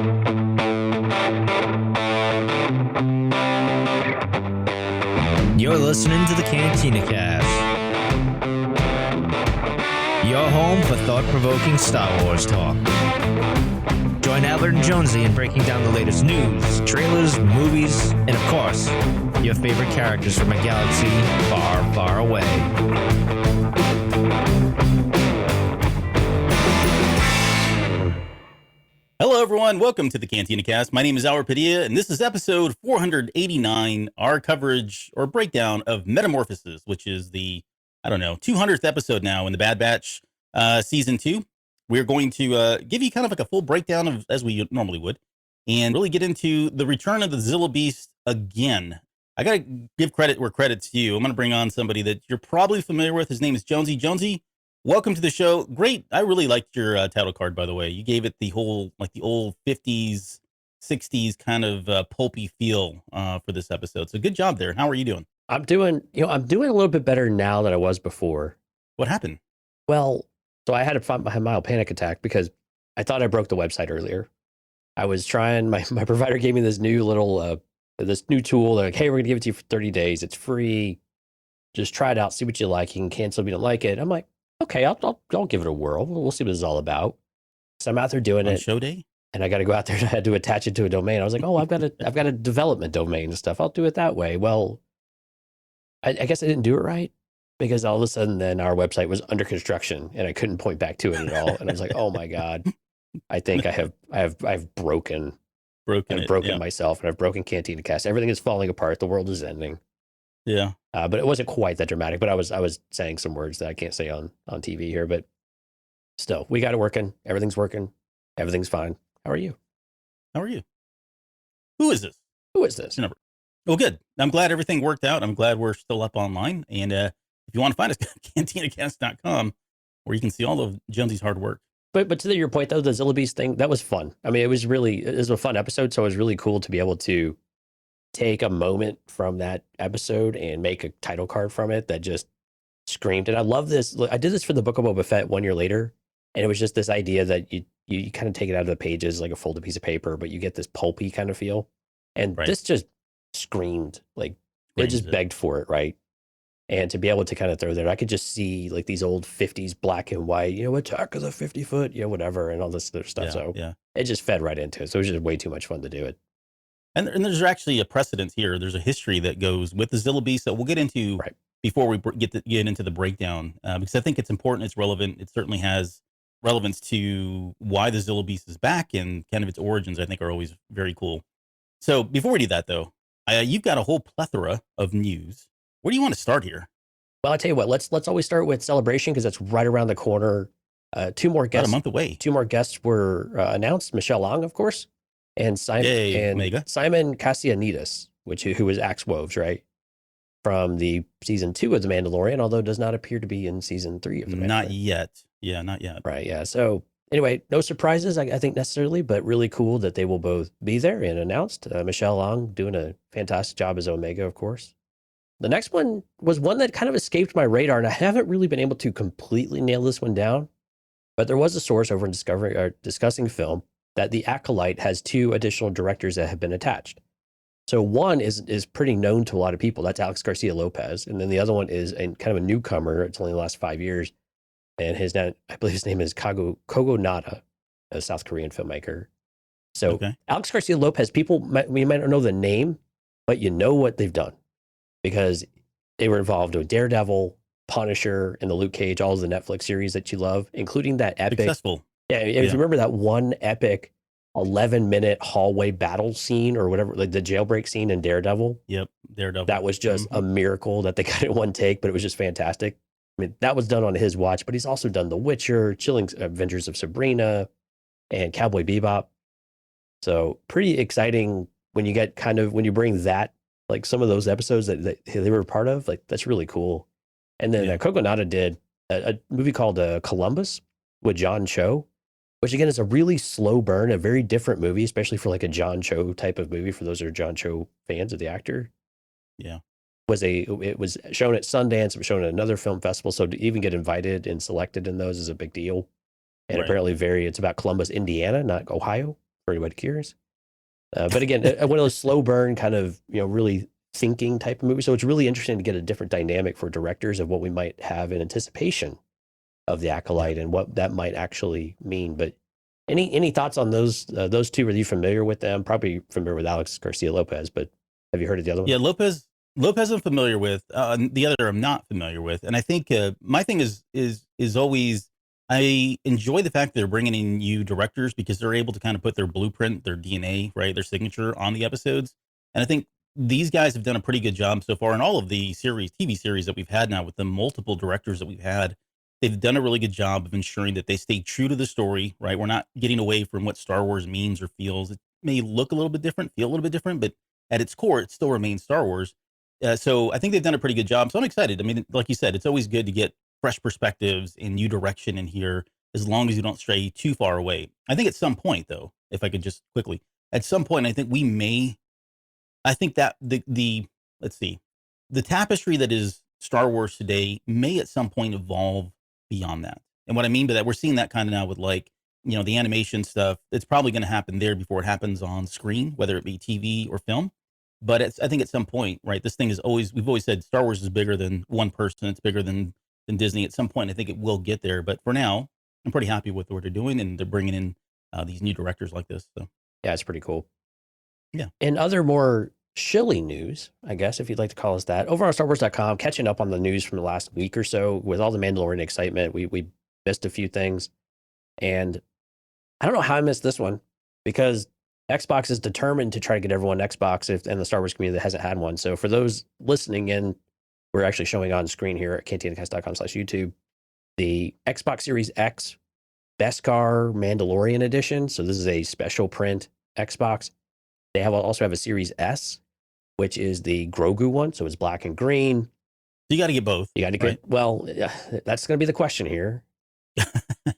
You're listening to the Cantina Cast, your home for thought-provoking Star Wars talk. Join Albert and Jonesy in breaking down the latest news, trailers, movies, and of course, your favorite characters from a galaxy far, far away. Hello, everyone. Welcome to the Cantina Cast. My name is Albert Padilla, and this is episode 489, our coverage or breakdown of Metamorphosis, which is the, 200th episode now in the Bad Batch season 2. We're going to give you kind of like a full breakdown of, as we normally would, and really get into the return of the Zilla Beast again. I got to give credit where credit's due. I'm going to bring on somebody that you're probably familiar with. His name is Jonesy. Jonesy, welcome to the show. Great. I really liked your title card, by the way. You gave it the whole, like the old 50s, 60s kind of pulpy feel for this episode. So good job there. How are you doing? I'm doing a little bit better now than I was before. What happened? Well, so I had a mild panic attack because I thought I broke the website earlier. I was trying, my provider gave me this new little, this new tool. They're like, hey, we're going to give it to you for 30 days. It's free. Just try it out. See what you like. You can cancel if you don't like it. I'm like, okay, I'll give it a whirl. We'll see what it's all about. So I'm out there doing it. Show day? And I got to go out there and I had to attach it to a domain. I was like, oh, I've got a development domain and stuff. I'll do it that way. Well, I guess I didn't do it right because all of a sudden then our website was under construction and I couldn't point back to it at all. And I was like, oh my God, I think I've broken myself, and I've broken Cantina Cast. Everything is falling apart. The world is ending. Yeah. But it wasn't quite that dramatic, but I was saying some words that I can't say on TV here, but still, we got it working. Everything's working. Everything's fine. How are you? How are you? Who is this? Who is this? Number. Well, good. I'm glad everything worked out. I'm glad we're still up online. And if you want to find us, cantinacast.com, where you can see all of Jonesy's hard work. But to your point, though, the Zilla Beast thing, that was fun. I mean, it was a fun episode. So it was really cool to be able to take a moment from that episode and make a title card from it that just screamed. And I love this. I did this for the Book of Boba Fett 1 year later. And it was just this idea that you kind of take it out of the pages like a folded piece of paper, but you get this pulpy kind of feel. And This just screamed, like it just begged for it, right? And to be able to kind of throw there, I could just see like these old 50s black and white, Attack of the 50-foot, whatever, and all this other stuff. It just fed right into it. So it was just way too much fun to do it. And there's actually a precedent here. There's a history that goes with the Zilla Beast that we'll get into before we get into the breakdown, because I think it's important, it's relevant. It certainly has relevance to why the Zilla Beast is back, and kind of its origins, I think, are always very cool. So before we do that, though, you've got a whole plethora of news. Where do you want to start here? Well, I'll tell you what, let's always start with Celebration because that's right around the corner. Two more guests. About a month away. Two more guests were announced. Michelle Long, of course, and Simon Cassianidis, who was Axe Woves, right? From the season 2 of The Mandalorian, although does not appear to be in season 3 of The Mandalorian. Not yet. Yeah, not yet. Right, yeah. So anyway, no surprises, I think, necessarily, but really cool that they will both be there and announced. Michelle Long doing a fantastic job as Omega, of course. The next one was one that kind of escaped my radar, and I haven't really been able to completely nail this one down, but there was a source over in discussing film that The Acolyte has 2 additional directors that have been attached. So one is pretty known to a lot of people. That's Alex Garcia Lopez. And then the other one is kind of a newcomer. It's only the last 5 years. And I believe his name is Kogo Nada, a South Korean filmmaker. So Alex Garcia Lopez, we might not know the name, but you know what they've done. Because they were involved with Daredevil, Punisher, and the Luke Cage, all of the Netflix series that you love, including that epic. Successful. Yeah, if you remember that one epic 11-minute hallway battle scene or whatever, like the jailbreak scene in Daredevil. Yep, Daredevil. That was just a miracle that they got in one take, but it was just fantastic. I mean, that was done on his watch, but he's also done The Witcher, Chilling Adventures of Sabrina, and Cowboy Bebop. So pretty exciting when you bring that, like some of those episodes that they were a part of, like that's really cool. And then Kogo Nada did a movie called Columbus with John Cho, which again is a really slow burn, a very different movie, especially for like a John Cho type of movie. For those who are John Cho fans of the actor, it was shown at Sundance. It was shown at another film festival. So to even get invited and selected in those is a big deal. And apparently it's about Columbus, Indiana, not Ohio, for anybody curious. But again, one of those slow burn kind of, really thinking type of movie. So it's really interesting to get a different dynamic for directors of what we might have in anticipation of The Acolyte and what that might actually mean. But any thoughts on those two? Are you familiar with them? Probably familiar with Alex Garcia Lopez, but have you heard of the other one? Yeah, Lopez I'm familiar with. The other I'm not familiar with. And I think my thing is always, I enjoy the fact that they're bringing in new directors because they're able to kind of put their blueprint, their DNA, right, their signature on the episodes. And I think these guys have done a pretty good job so far in all of the TV series that we've had now with the multiple directors that we've had. They've done a really good job of ensuring that they stay true to the story, right? We're not getting away from what Star Wars means or feels. It may look a little bit different, feel a little bit different, but at its core, it still remains Star Wars. So I think they've done a pretty good job. So I'm excited. I mean, like you said, it's always good to get fresh perspectives and new direction in here, as long as you don't stray too far away. I think at some point, though, if I could just quickly, at some point, I think that let's see, the tapestry that is Star Wars today may at some point evolve beyond that. And what I mean by that, we're seeing that kind of now with the animation stuff. It's probably going to happen there before it happens on screen, whether it be TV or film. But I think at some point, right, this thing we've always said Star Wars is bigger than one person. It's bigger than Disney. At some point, I think it will get there. But for now, I'm pretty happy with what they're doing, and they're bringing in these new directors like this. So Yeah, it's pretty cool. Yeah. In other more shilly news, I guess, if you'd like to call us that, over on StarWars.com, catching up on the news from the last week or so with all the Mandalorian excitement. We missed a few things. And I don't know how I missed this one, because Xbox is determined to try to get everyone Xbox and the Star Wars community that hasn't had one. So for those listening in, we're actually showing on screen here at cantinacast.com/YouTube, the Xbox Series X Beskar Mandalorian edition. So this is a special print Xbox. They also have a Series S, which is the Grogu one. So it's black and green. you got to get both. You got to get, right? Well, that's going to be the question here.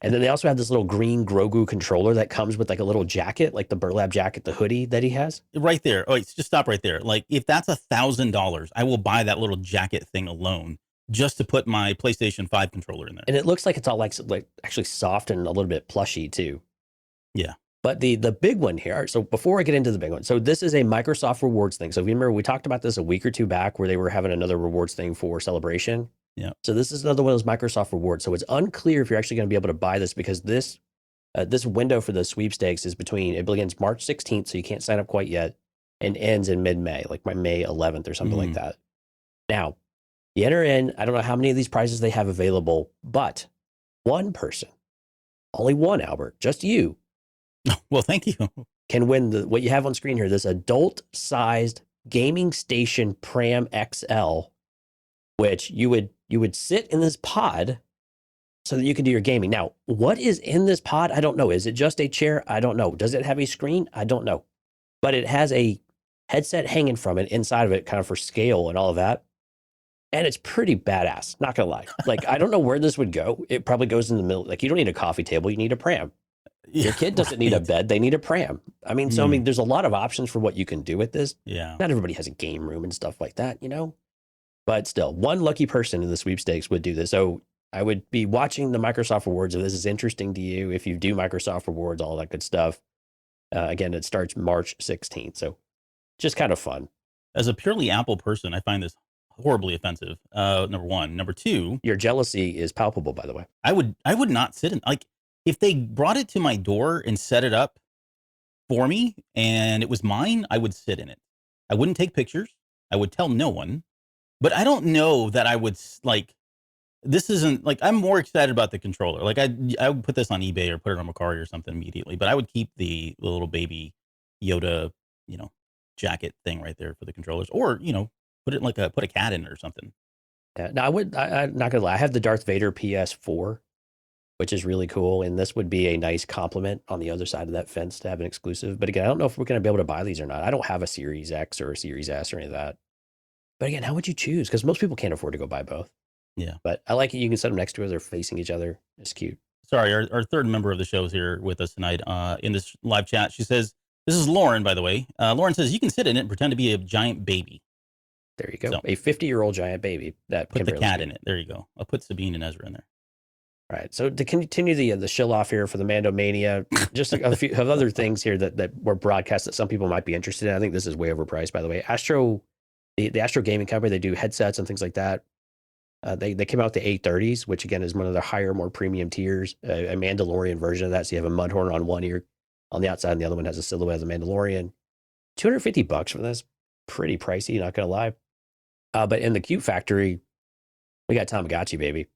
And then they also have this little green Grogu controller that comes with like a little jacket, like the burlap jacket, the hoodie that he has. Right there. Oh, wait, just stop right there. Like, if that's $1,000, I will buy that little jacket thing alone just to put my PlayStation 5 controller in there. And it looks like it's all like actually soft and a little bit plushy too. Yeah. But the big one here, so before I get into the big one, so this is a Microsoft rewards thing. So if you remember, we talked about this a week or two back where they were having another rewards thing for Celebration. Yeah. So this is another one of those Microsoft rewards. So it's unclear if you're actually going to be able to buy this, because this window for the sweepstakes it begins March 16th, so you can't sign up quite yet, and ends in mid-May, like May 11th or something like that. Now, you enter in, I don't know how many of these prizes they have available, but one person, only one, Albert, just you. Well, thank you. Can win what you have on screen here, this adult-sized gaming station Pram XL, which you would sit in this pod so that you can do your gaming. Now, what is in this pod? I don't know. Is it just a chair? I don't know. Does it have a screen? I don't know. But it has a headset hanging from it inside of it, kind of for scale and all of that. And it's pretty badass, not gonna lie. Like, I don't know where this would go. It probably goes in the middle. Like, you don't need a coffee table, you need a pram. Your kid doesn't need a bed, they need a pram. I mean, so I mean, there's a lot of options for what you can do with this. Yeah. Not everybody has a game room and stuff like that, But still, one lucky person in the sweepstakes would do this. So I would be watching the Microsoft Rewards if this is interesting to you. If you do Microsoft Rewards, all that good stuff. Again, it starts March 16th. So just kind of fun. As a purely Apple person, I find this horribly offensive. Number one. Number two, your jealousy is palpable, by the way. I would not sit in, like, if they brought it to my door and set it up for me and it was mine, I would sit in it. I wouldn't take pictures. I would tell no one. But I don't know that I would, like, this isn't, like, I'm more excited about the controller. Like, I would put this on eBay or put it on Macari or something immediately, but I would keep the little baby Yoda, jacket thing right there for the controllers, or, put it like put a cat in it or something. Yeah, no, I'm not gonna lie. I have the Darth Vader PS4, which is really cool, and this would be a nice compliment on the other side of that fence to have an exclusive. But again, I don't know if we're going to be able to buy these or not. I don't have a Series X or a Series S or any of that. But again, how would you choose? Because most people can't afford to go buy both. Yeah. But I like it. You can set them next to each other, facing each other. It's cute. Sorry, our third member of the show is here with us tonight in this live chat. She says, this is Lauren, by the way. Lauren says, you can sit in it and pretend to be a giant baby. There you go. So, a 50-year-old giant baby. That put the cat in it. There you go. I'll put Sabine and Ezra in there. All right. So to continue the shill off here for the Mando Mania, just a few of other things here that were broadcast that some people might be interested in. I think this is way overpriced, by the way. The Astro Gaming Company, they do headsets and things like that. They came out with the A30s, which again is one of the higher, more premium tiers, a Mandalorian version of that. So you have a Mudhorn on one ear on the outside, and the other one has a silhouette of the Mandalorian. $250 for this. Pretty pricey, not going to lie. But in the Cube Factory, we got Tamagotchi, baby.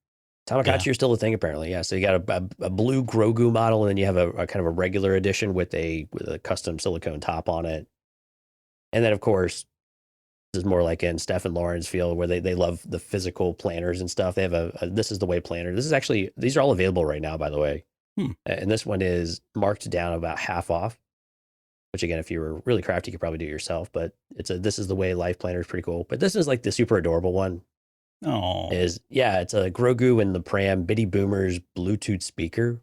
Tamagotchi are still a thing, apparently. Yeah. So you got a blue Grogu model, and then you have a kind of a regular edition with a custom silicone top on it. And then, of course, this is more like in Steph and Lauren's field where they love the physical planners and stuff. They have a This is the Way planner. These are all available right now, by the way. And this one is marked down about half off, which again, if you were really crafty, you could probably do it yourself. But This is the Way life planner is pretty cool. But this is like the super adorable one. Oh, It's a Grogu and the Pram Biddy Boomers Bluetooth speaker.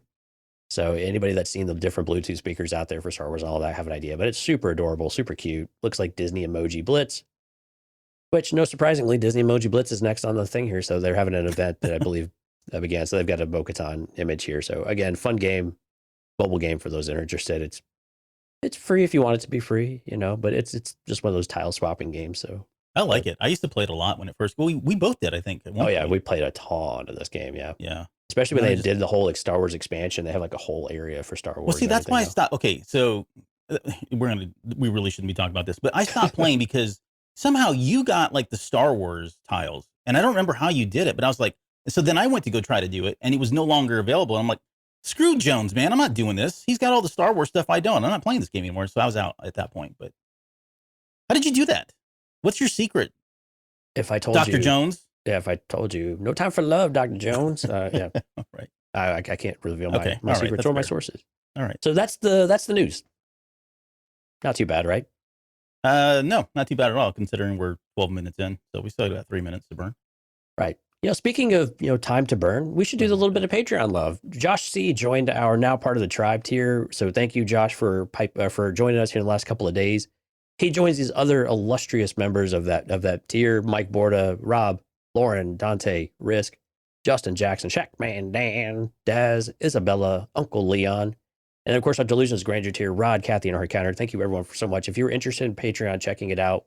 So anybody that's seen the different Bluetooth speakers out there for Star Wars and all that have an idea. But it's super adorable, super cute. Looks like Disney Emoji Blitz. Which, no surprisingly, Disney Emoji Blitz is next on the thing here. So they're having an event that I believe that began. So they've got a Bo-Katan image here. So again, fun game, mobile game for those that are interested. It's free if you want it to be free, but it's just one of those tile swapping games. So I like it. I used to play it a lot when it first. Well, we both did, I think. Oh yeah, we played a ton of this game. Yeah, yeah. Especially when they did the whole Star Wars expansion. They have like a whole area for Star Wars. Well, see, that's why I stopped. Okay, so we really shouldn't be talking about this, but I stopped playing because somehow you got like the Star Wars tiles, and I don't remember how you did it, but I was like, so then I went to go try to do it, and it was no longer available. I'm like, screw Jones, man, I'm not doing this. He's got all the Star Wars stuff I don't. I'm not playing this game anymore. So I was out at that point. But how did you do that? What's your secret? If I told you, Dr. Jones? Yeah, if I told you, no time for love, Dr. Jones. Yeah, right. I can't reveal my secrets or my sources. All right. So that's the news. Not too bad, right? No, not too bad at all, considering we're 12 minutes in. So we still got 3 minutes to burn. Right. Speaking of, time to burn, we should do a little bit of Patreon love. Josh C joined our now part of the tribe tier. So thank you, Josh, for joining us here in the last couple of days. He joins these other illustrious members of that tier: Mike Borda, Rob, Lauren, Dante, Risk, Justin Jackson, Shackman, Dan, Daz, Isabella, Uncle Leon, and of course our Delusions Grandeur tier, Rod, Kathy, and our counter. Thank you everyone for so much. If you're interested in Patreon, checking it out,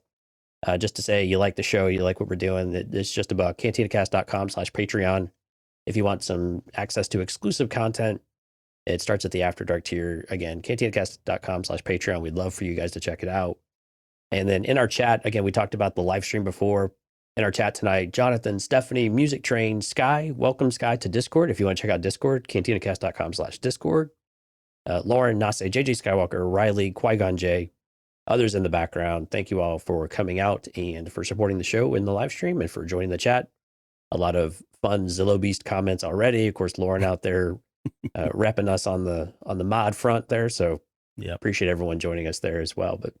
just to say you like the show, you like what we're doing, it's just about cantinacast.com/Patreon. If you want some access to exclusive content, it starts at the After Dark tier. Again, cantinacast.com/Patreon. We'd love for you guys to check it out. And then in our chat, again, we talked about the live stream before. In our chat tonight, Jonathan, Stephanie, Music Train, Sky, welcome Sky to Discord. If you want to check out Discord, cantinacast.com/Discord. Lauren, Nase, JJ Skywalker, Riley, Qui-Gon J, others in the background. Thank you all for coming out and for supporting the show in the live stream and for joining the chat. A lot of fun Zillow Beast comments already. Of course, Lauren out there repping us on the mod front there. So yeah, appreciate everyone joining us there as well. But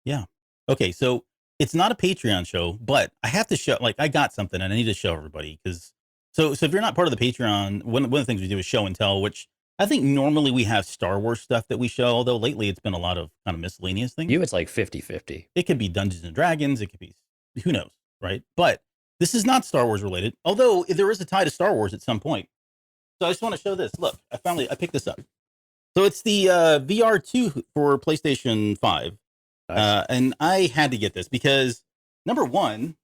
yeah. Okay. So it's not a Patreon show, but I have to show, like, I got something and I need to show everybody because so if you're not part of the Patreon, one of the things we do is show and tell, which I think normally we have Star Wars stuff that we show, although lately it's been a lot of kind of miscellaneous things. It's like 50-50. It could be Dungeons and Dragons. It could be, who knows, right? But this is not Star Wars related, although there is a tie to Star Wars at some point. So I just want to show this. Look, I picked this up. So it's the VR2 for PlayStation 5. Nice. And I had to get this because, number one...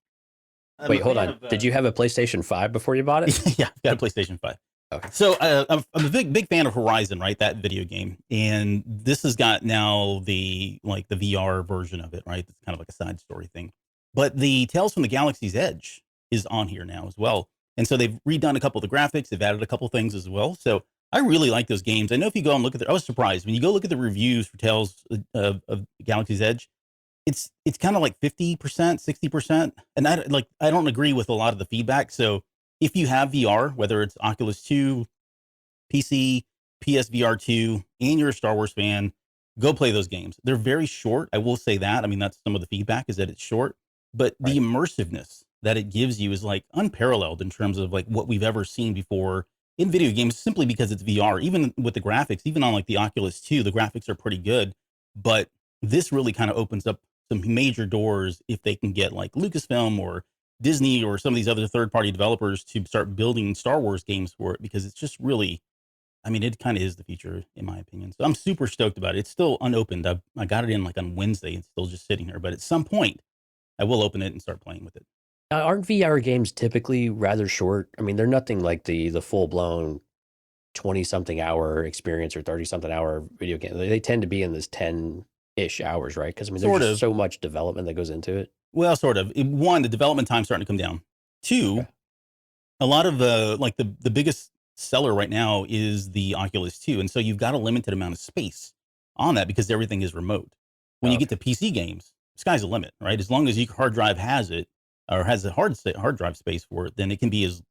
Wait, hold on. Did you have a PlayStation 5 before you bought it? Yeah, I've got a PlayStation 5. Okay. So I'm a big fan of Horizon, right? That video game. And this has got now the VR version of it, right? It's kind of like a side story thing. But the Tales from the Galaxy's Edge is on here now as well. And so they've redone a couple of the graphics. They've added a couple things as well. So I really like those games. I know if you go and look at I was surprised when you go look at the reviews for Tales of Galaxy's Edge, it's kind of like 50%, 60%. And I don't agree with a lot of the feedback. So if you have VR, whether it's Oculus 2, PC, PSVR 2, and you're a Star Wars fan, go play those games. They're very short. I will say that. I mean, that's some of the feedback is that it's short, but the immersiveness that it gives you is like unparalleled in terms of like what we've ever seen before in video games, simply because it's VR. Even with the graphics, even on like the Oculus 2, the graphics are pretty good, but this really kind of opens up some major doors if they can get like Lucasfilm or Disney or some of these other third-party developers to start building Star Wars games for it, because it's just really, I mean, it kind of is the future in my opinion. So I'm super stoked about it. It's still unopened. I got it in like on Wednesday. It's still just sitting here, but at some point I will open it and start playing with it. Aren't VR games typically rather short? I mean, they're nothing like the full blown 20-something hour experience or 30-something hour video game. They tend to be in this 10-ish hours, right? Because I mean, Sort there's of. just so much development that goes into it. Well, sort of. One, the development time's starting to come down. Two, Okay. a lot of the biggest seller right now is the Oculus 2. And so you've got a limited amount of space on that because everything is remote. When you get to PC games, sky's the limit, right? As long as your hard drive has it or has a hard drive space for it, then it can be as,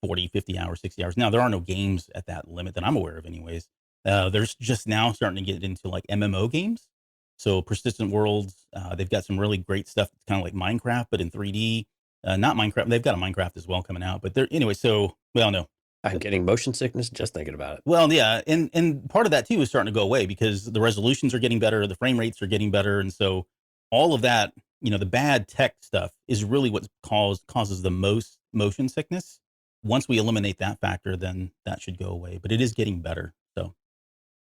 40, 50 hours, 60 hours. Now, there are no games at that limit that I'm aware of anyways. There's just now starting to get into like MMO games. So Persistent Worlds, they've got some really great stuff. It's kind of like Minecraft, but in 3D. Not Minecraft. They've got a Minecraft as well coming out. But anyway, so, well, no. I'm getting motion sickness just thinking about it. Well, yeah. And part of that, too, is starting to go away because the resolutions are getting better. The frame rates are getting better. And so all of that, the bad tech stuff is really what causes the most motion sickness. Once we eliminate that factor, then that should go away. But it is getting better. So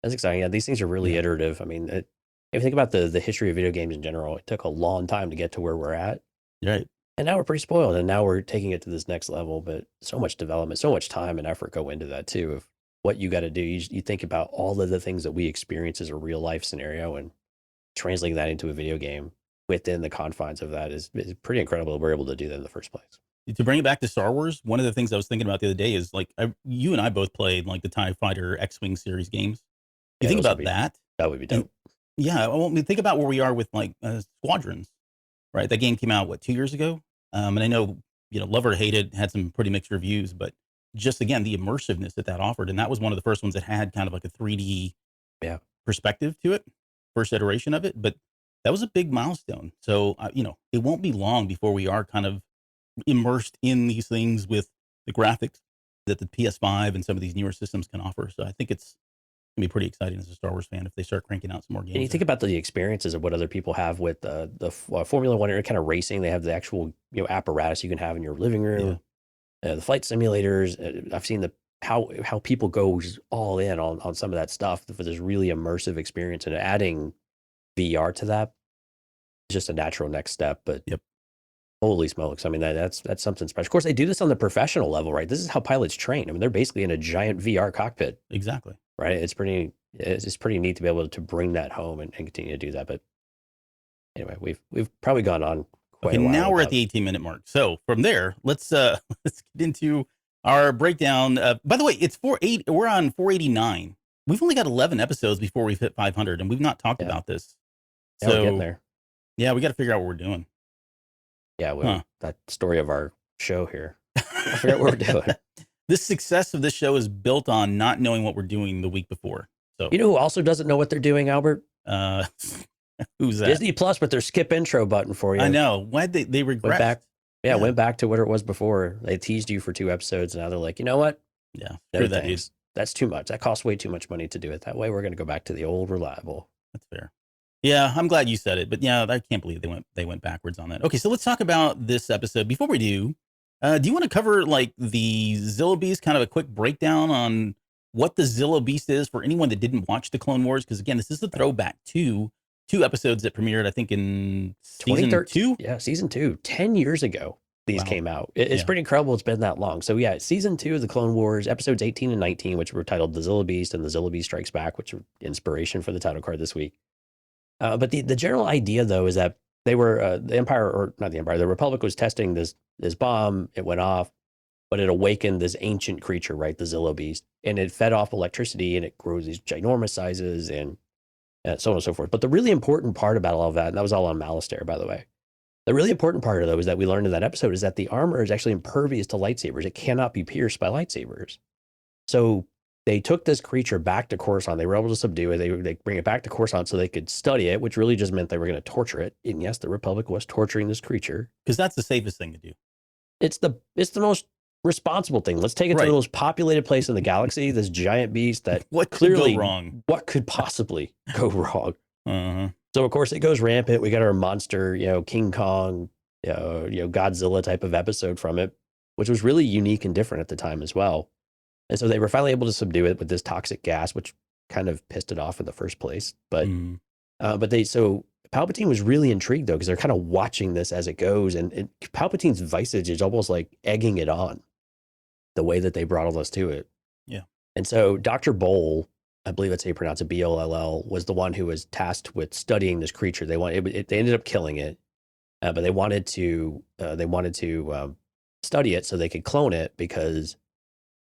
that's exciting. Yeah, these things are really iterative. I mean, if you think about the history of video games in general, it took a long time to get to where we're at. Right. And now we're pretty spoiled, and now we're taking it to this next level. But so much development, so much time and effort go into that too. Of what you got to do, you think about all of the things that we experience as a real life scenario, and translating that into a video game within the confines of that is pretty incredible that we're able to do that in the first place. To bring it back to Star Wars, one of the things I was thinking about the other day is like you and I both played like the TIE Fighter X-Wing series games. You think about that? That would be dope. Yeah, well, I mean, think about where we are with like Squadrons, right? That game came out 2 years ago, and I know love or hate it, had some pretty mixed reviews, but just again the immersiveness that offered, and that was one of the first ones that had kind of like a 3D perspective to it, first iteration of it, but that was a big milestone. So it won't be long before we are kind of immersed in these things with the graphics that the PS5 and some of these newer systems can offer. So I think it's gonna be pretty exciting as a Star Wars fan if they start cranking out some more games. And you think about the experiences of what other people have with the Formula One kind of racing. They have the actual apparatus you can have in your living room, the flight simulators. I've seen how people go all in on some of that stuff for this really immersive experience, and adding VR to that is just a natural next step. But holy smokes, I mean that's something special. Of course, they do this on the professional level, right? This is how pilots train. I mean, they're basically in a giant VR cockpit. Exactly. Right. It's pretty neat to be able to bring that home and continue to do that. But anyway, we've probably gone on quite a while. Now we're at the 18-minute mark. So from there, let's get into our breakdown. By the way, we're on 489. We've only got 11 episodes before we've hit 500, and we've not talked about this. So we're getting there. Yeah, we got to figure out what we're doing. Yeah, that story of our show here. I forget what we're doing. The success of this show is built on not knowing what we're doing the week before. So you know who also doesn't know what they're doing, Albert? Who's that? Disney Plus with their skip intro button for you. I know. Why they regret? Went back to what it was before. They teased you for 2 episodes, and now they're like, you know what? Yeah, no thanks. That's too much. That costs way too much money to do it that way. We're going to go back to the old reliable. That's fair. Yeah, I'm glad you said it, but yeah, I can't believe they went backwards on that. Okay, so let's talk about this episode. Before we do you want to cover like the Zilla Beast, kind of a quick breakdown on what the Zilla Beast is for anyone that didn't watch the Clone Wars? Because again, this is a throwback to 2 episodes that premiered, I think, in season 2. Yeah, season 2, 10 years ago. These came out. It's pretty incredible. It's been that long. So yeah, season 2 of the Clone Wars, episodes 18 and 19, which were titled The Zilla Beast and The Zilla Beast Strikes Back, which are inspiration for the title card this week. But the general idea, though, is that they were the Republic was testing this bomb. It went off, but it awakened this ancient creature, right? The Zilla Beast, and it fed off electricity, and it grows these ginormous sizes, and so on and so forth. But the really important part about all of that, and that was all on Malastare, by the way. The really important part of that was that we learned in that episode is that the armor is actually impervious to lightsabers. It cannot be pierced by lightsabers. So they took this creature back to Coruscant. They were able to subdue it. They bring it back to Coruscant so they could study it, which really just meant they were going to torture it. And yes, the Republic was torturing this creature. Because that's the safest thing to do. It's the most responsible thing. Let's take it to the most populated place in the galaxy, this giant beast that what could go wrong? What could possibly go wrong? Uh-huh. So, of course, it goes rampant. We got our monster, King Kong. Godzilla type of episode from it, which was really unique and different at the time as well. And so they were finally able to subdue it with this toxic gas, which kind of pissed it off in the first place. But so Palpatine was really intrigued though, because they're kind of watching this as it goes, and Palpatine's visage is almost like egging it on, the way that they brought all this to it. Yeah. And so Dr. Boll, I believe that's how you pronounce it, Boll, was the one who was tasked with studying this creature. They ended up killing it, but they wanted to study it so they could clone it, because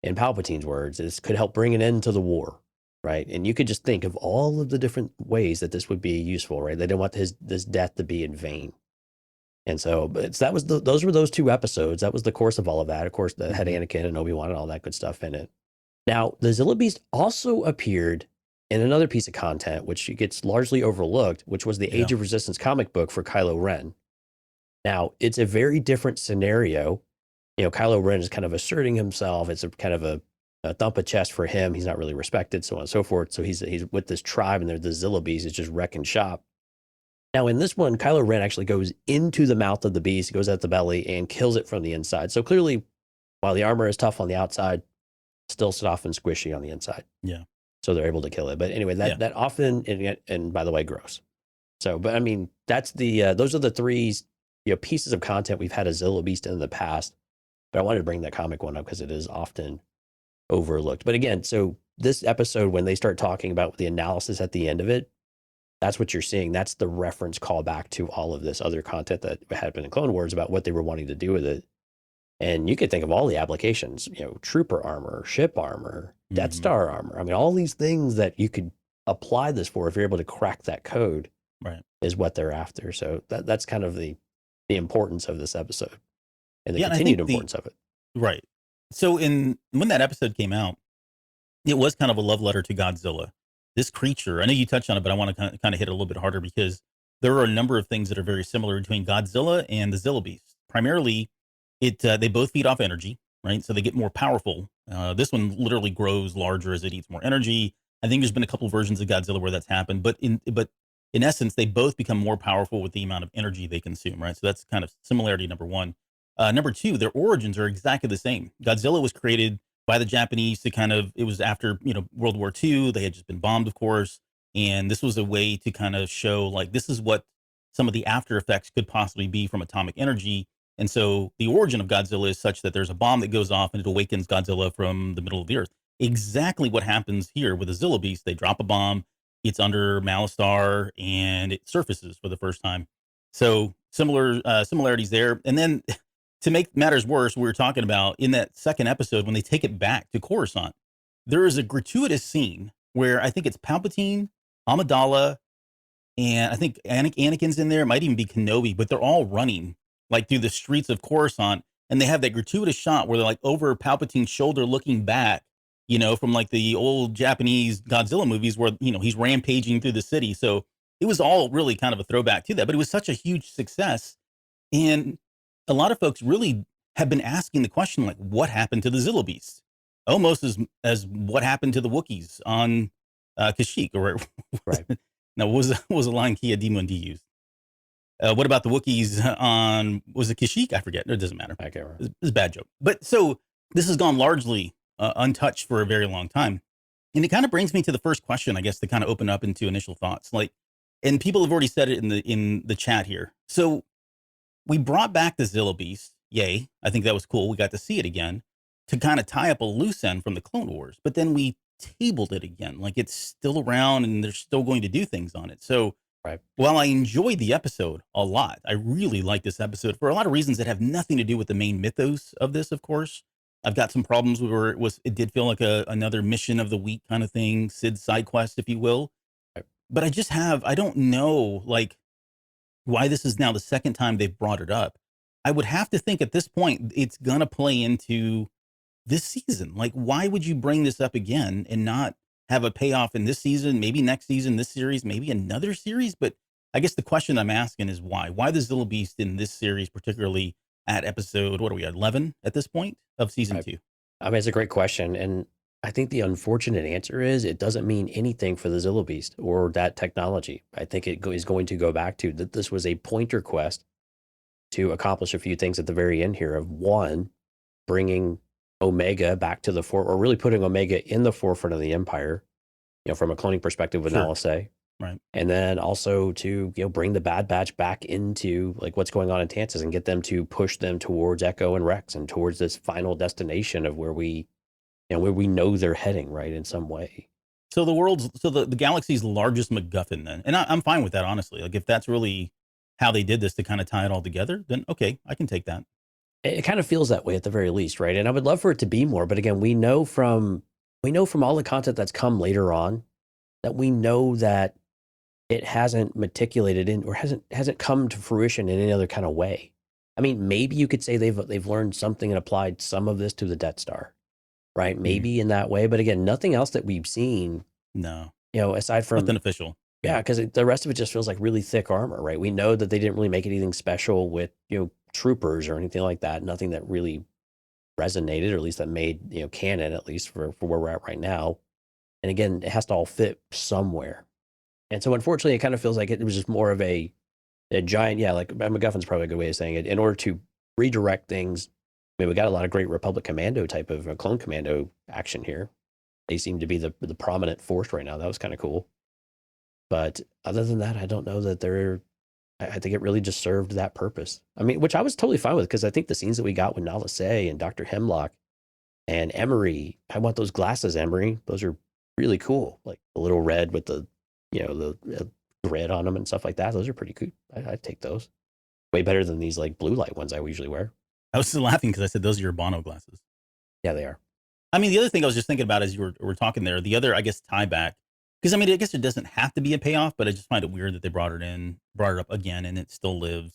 in Palpatine's words, this could help bring an end to the war, right? And you could just think of all of the different ways that this would be useful, right? They didn't want this death to be in vain. And so, those were those two episodes. That was the course of all of that. Of course, that had Anakin and Obi-Wan and all that good stuff in it. Now, the Zilla Beast also appeared in another piece of content, which gets largely overlooked, which was the Age of Resistance comic book for Kylo Ren. Now, it's a very different scenario. Kylo Ren is kind of asserting himself. It's a kind of a thump of chest for him. He's not really respected, so on and so forth. So he's with this tribe, and the Zilla Beast is just wrecking shop. Now, in this one, Kylo Ren actually goes into the mouth of the beast, goes at the belly, and kills it from the inside. So clearly, while the armor is tough on the outside, still soft and squishy on the inside. Yeah. So they're able to kill it. But anyway, that often, and by the way, gross. So, but I mean, that's those are the three pieces of content we've had a Zilla Beast in the past. But I wanted to bring that comic one up because it is often overlooked. But again, so this episode, when they start talking about the analysis at the end of it, that's what you're seeing. That's the reference call back to all of this other content that had been in Clone Wars about what they were wanting to do with it. And you could think of all the applications, trooper armor, ship armor, Death Star armor. I mean, all these things that you could apply this for if you're able to crack that code, right, is what they're after. So that's kind of the importance of this episode. And the and continued importance of it. Right. So when that episode came out, it was kind of a love letter to Godzilla. This creature, I know you touched on it, but I want to kind of hit it a little bit harder, because there are a number of things that are very similar between Godzilla and the Zilla Beast. Primarily, they both feed off energy, right? So they get more powerful. This one literally grows larger as it eats more energy. I think there's been a couple versions of Godzilla where that's happened, but in essence, they both become more powerful with the amount of energy they consume, right? So that's kind of similarity number one. Number two, their origins are exactly the same. Godzilla was created by the Japanese it was after, World War II. They had just been bombed, of course. And this was a way to kind of show, like, this is what some of the after effects could possibly be from atomic energy. And so the origin of Godzilla is such that there's a bomb that goes off and it awakens Godzilla from the middle of the earth. Exactly what happens here with the Zilla Beast. They drop a bomb, it's under Malastare, and it surfaces for the first time. So similarities there. And then to make matters worse, we were talking about in that second episode, when they take it back to Coruscant, there is a gratuitous scene where I think it's Palpatine, Amidala, and I think Anakin's in there. It might even be Kenobi, but they're all running like through the streets of Coruscant, and they have that gratuitous shot where they're like over Palpatine's shoulder looking back, from like the old Japanese Godzilla movies where, he's rampaging through the city. So it was all really kind of a throwback to that, but it was such a huge success. And a lot of folks really have been asking the question, like, what happened to the Zilla Beast? Almost as what happened to the Wookiees on Kashyyyk, or right. Now, what was the line Kia D-Mundi used? What about the Wookiees on, was it Kashyyyk? I forget. It doesn't matter. I can't remember. It's a bad joke. But so this has gone largely untouched for a very long time. And it kind of brings me to the first question, I guess, to kind of open up into initial thoughts. Like, and people have already said it in the chat here. So we brought back the Zilla Beast. Yay. I think that was cool. We got to see it again to kind of tie up a loose end from the Clone Wars. But then we tabled it again. Like, it's still around and they're still going to do things on it. So right. While I enjoyed the episode a lot, I really like this episode for a lot of reasons that have nothing to do with the main mythos of this, of course. I've got some problems with where it did feel like another mission of the week kind of thing, Sid's side quest, if you will. Right. But I don't know, like, why this is now the second time they've brought it up. I would have to think at this point, it's going to play into this season. Like, why would you bring this up again and not have a payoff in this season, maybe next season, this series, maybe another series? But I guess the question I'm asking is why? Why the Zilla Beast in this series, particularly at episode, what are we at, 11 at this point of season 2? I mean, it's a great question. And I think the unfortunate answer is it doesn't mean anything for the Zilla Beast or that technology. I think it is going to go back to that this was a pointer quest to accomplish a few things at the very end here of one, bringing Omega back to the fore, or really putting Omega in the forefront of the Empire, from a cloning perspective with Sure. LSA. Right. And then also to, bring the Bad Batch back into like what's going on in Tantus and get them to push them towards Echo and Rex and towards this final destination of where we know they're heading, right, in some way. So the galaxy's largest MacGuffin then, and I'm fine with that, honestly. Like if that's really how they did this to kind of tie it all together, then okay, I can take that. It kind of feels that way at the very least, right? And I would love for it to be more, but again, we know from all the content that's come later on that we know that it hasn't matriculated in or hasn't come to fruition in any other kind of way. I mean, maybe you could say they've learned something and applied some of this to the Death Star, right? Maybe in that way, but again, nothing else that we've seen. No, aside from nothing official. Yeah, because the rest of it just feels like really thick armor, right? We know that they didn't really make anything special with troopers or anything like that. Nothing that really resonated, or at least that made canon, at least for where we're at right now. And again, it has to all fit somewhere. And so unfortunately, it kind of feels like it was just more of a giant, like MacGuffin's probably a good way of saying it. In order to redirect things, I mean, we got a lot of great Republic Commando type of clone commando action here. They seem to be the prominent force right now. That was kind of cool. But other than that, I don't know that I think it really just served that purpose. I mean, which I was totally fine with, because I think the scenes that we got with Nala Se and Dr. Hemlock and Emery, I want those glasses, Emery. Those are really cool. Like the little red with the grid on them and stuff like that. Those are pretty cool. I'd take those. Way better than these like blue light ones I usually wear. I was still laughing because I said those are your Bono glasses. Yeah, they are. I mean, the other thing I was just thinking about as you were talking there, the other, I guess, tie back, because I mean, I guess it doesn't have to be a payoff, but I just find it weird that they brought it up again, and it still lives.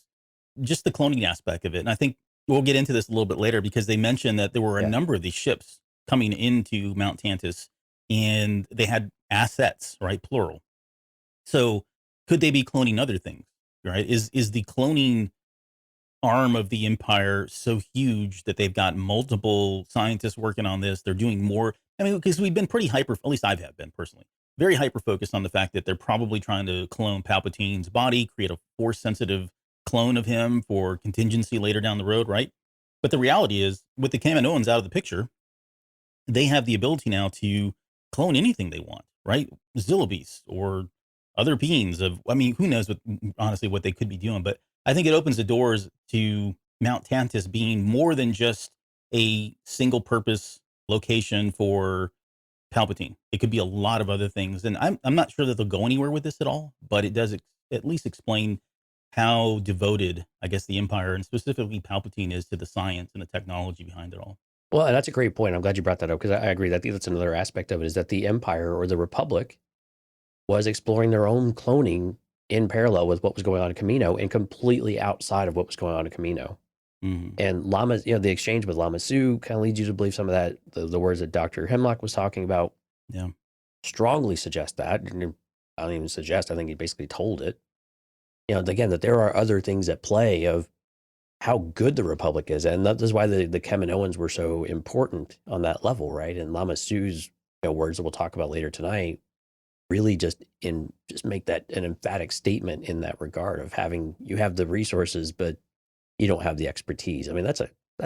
Just the cloning aspect of it. And I think we'll get into this a little bit later, because they mentioned that there were a number of these ships coming into Mount Tantus, and they had assets, right? Plural. So could they be cloning other things, right? Is the cloning arm of the Empire so huge that they've got multiple scientists working on this? They're doing more. I mean, because we've been pretty hyper, at least I have been personally, very hyper focused on the fact that they're probably trying to clone Palpatine's body, create a force sensitive clone of him for contingency later down the road, right? But the reality is, with the Kaminoans out of the picture, they have the ability now to clone anything they want, right? Zillobeasts or other beings of, I mean, who knows honestly what they could be doing. But I think it opens the doors to Mount Tantus being more than just a single purpose location for Palpatine. It could be a lot of other things. And I'm not sure that they'll go anywhere with this at all, but it does at least explain how devoted, I guess, the Empire and specifically Palpatine is to the science and the technology behind it all. Well, and that's a great point. I'm glad you brought that up, because I agree. I think that's another aspect of it, is that the Empire or the Republic was exploring their own cloning in parallel with what was going on in Kamino, and completely outside of what was going on in Kamino. Mm-hmm. And Lama, the exchange with Lama Su kind of leads you to believe some of that. The words that Dr. Hemlock was talking about strongly suggest that. And I don't even suggest, I think he basically told it. Again, that there are other things at play of how good the Republic is. And that is why the Kaminoans were so important on that level, right? And Lama Su's words that we'll talk about later tonight really just make that an emphatic statement in that regard of you have the resources, but you don't have the expertise. I mean, that's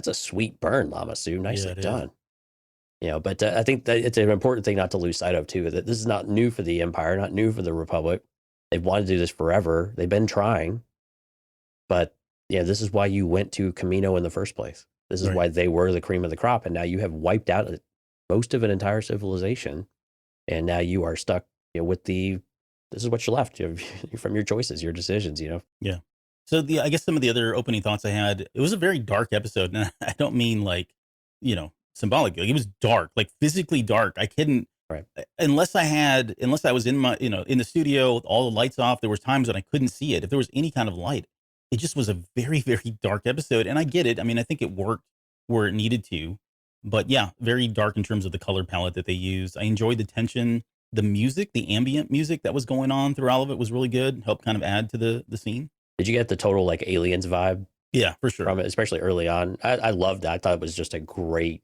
a sweet burn, Lama Su. Nicely done. But I think that it's an important thing not to lose sight of too, that this is not new for the Empire, not new for the Republic. They've wanted to do this forever. They've been trying, but this is why you went to Kamino in the first place. This is why they were the cream of the crop. And now you have wiped out most of an entire civilization. And now you are stuck with this is what you're left from your choices, your decisions, Yeah. So I guess some of the other opening thoughts I had, it was a very dark episode. And I don't mean like, symbolic. Like, it was dark, like physically dark. I couldn't, unless I was in my, in the studio with all the lights off, there was times that I couldn't see it. If there was any kind of light, it just was a very, very dark episode. And I get it. I mean, I think it worked where it needed to, but yeah, very dark in terms of the color palette that they used. I enjoyed the tension. The music, the ambient music that was going on through all of it was really good. Helped kind of add to the scene. Did you get the total like Aliens vibe? Yeah, for sure. From it, especially early on. I loved that. I thought it was just a great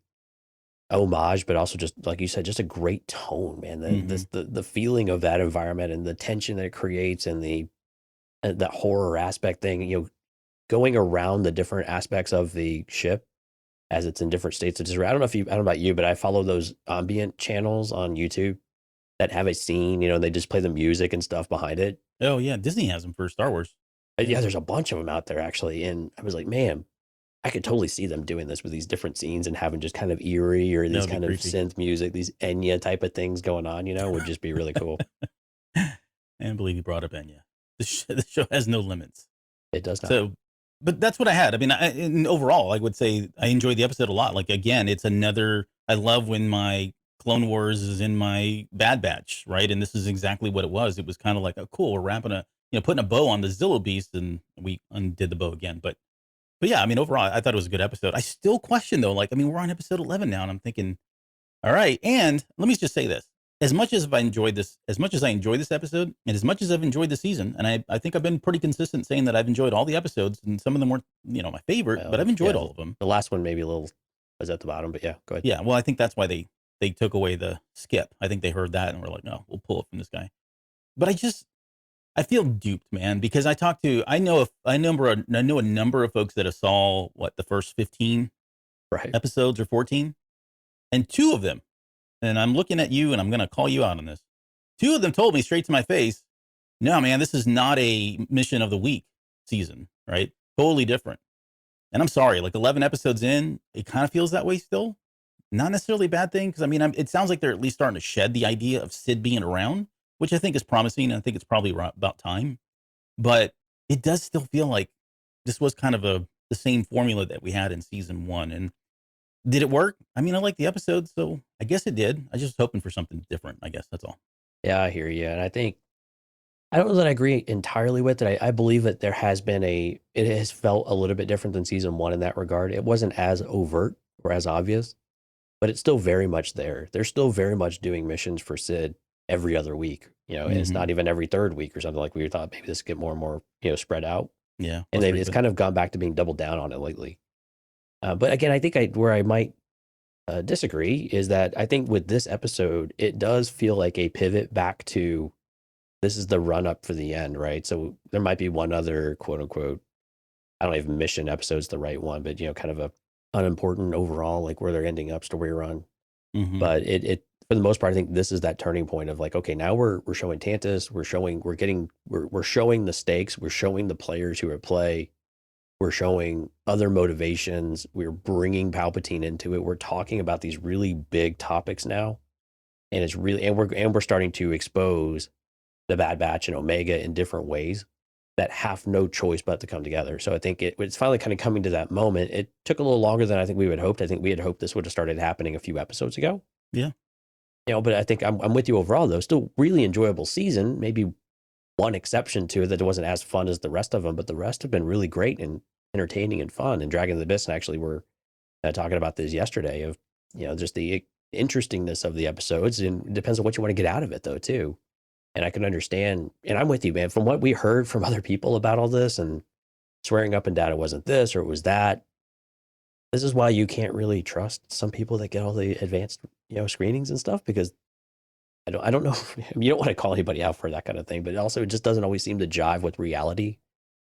homage, but also just like you said, just a great tone, man. The feeling of that environment and the tension that it creates, and that horror aspect thing. going around the different aspects of the ship as it's in different states of disarray. I don't know about you, but I follow those ambient channels on YouTube that have a scene, and they just play the music and stuff behind it. Oh yeah, Disney has them for Star Wars. Yeah, there's a bunch of them out there actually, and I was like, man, I could totally see them doing this with these different scenes and having just kind of eerie or these kind of synth music, these Enya type of things going on, would just be really cool. I believe you brought up Enya. The show has no limits. It does not. So, but that's what I had. I mean, and overall, I would say I enjoyed the episode a lot. Like, again, it's another, I love when my Clone Wars is in my Bad Batch, right? And this is exactly what it was. It was kind of like, oh, cool, we're wrapping putting a bow on the Zillow Beast, and we undid the bow again. But yeah, I mean, overall, I thought it was a good episode. I still question though, like, I mean, we're on episode 11 now, and I'm thinking, all right. And let me just say this: as much as I enjoyed this episode, and as much as I've enjoyed the season, and I think I've been pretty consistent saying that I've enjoyed all the episodes, and some of them weren't, my favorite, but I've enjoyed all of them. The last one maybe a little was at the bottom, but yeah, go ahead. Yeah, well, I think that's why they took away the skip. I think they heard that and were like, no, we'll pull it from this guy. But I feel duped, man, because I know a number of folks that have saw the first 15 episodes or 14, and two of them, and I'm looking at you and I'm going to call you out on this. Two of them told me straight to my face, no, man, this is not a mission of the week season, right? Totally different. And I'm sorry, like 11 episodes in, it kind of feels that way still. Not necessarily a bad thing, because I mean, it sounds like they're at least starting to shed the idea of Sid being around, which I think is promising. And I think it's probably about time. But it does still feel like this was kind of the same formula that we had in season 1. And did it work? I mean, I like the episode, so I guess it did. I just was hoping for something different, I guess. That's all. Yeah, I hear you. And I don't know that I agree entirely with it. I believe that there has been it has felt a little bit different than season 1 in that regard. It wasn't as overt or as obvious, but it's still very much there. They're still very much doing missions for Sid every other week, and it's not even every third week or something, like we thought maybe this would get more and more, spread out. Yeah. And it's kind of gone back to being doubled down on it lately. But again, I think where I might disagree is that I think with this episode, it does feel like a pivot back to, this is the run up for the end, right? So there might be one other quote unquote, I don't know if mission episode's the right one, but kind of a unimportant overall, like where they're ending up story run. But it for the most part, I think this is that turning point of like, okay, now we're showing Tantus, we're showing the stakes, we're showing the players who are at play, we're showing other motivations, we're bringing Palpatine into it, we're talking about these really big topics now, and it's really and we're starting to expose the Bad Batch and Omega in different ways that have no choice but to come together. So I think it's finally kind of coming to that moment. It took a little longer than I think we had hoped. I think we had hoped this would have started happening a few episodes ago. Yeah. But I think I'm with you overall, though. Still really enjoyable season. Maybe one exception to it that it wasn't as fun as the rest of them, but the rest have been really great and entertaining and fun. And Dragon of the Abyss, and actually we're talking about this yesterday of, just the interestingness of the episodes. And it depends on what you want to get out of it, though, too. And I can understand, and I'm with you, man, from what we heard from other people about all this and swearing up and down it wasn't this or it was that. This is why you can't really trust some people that get all the advanced, screenings and stuff, because I don't know. You don't want to call anybody out for that kind of thing, but also it just doesn't always seem to jive with reality.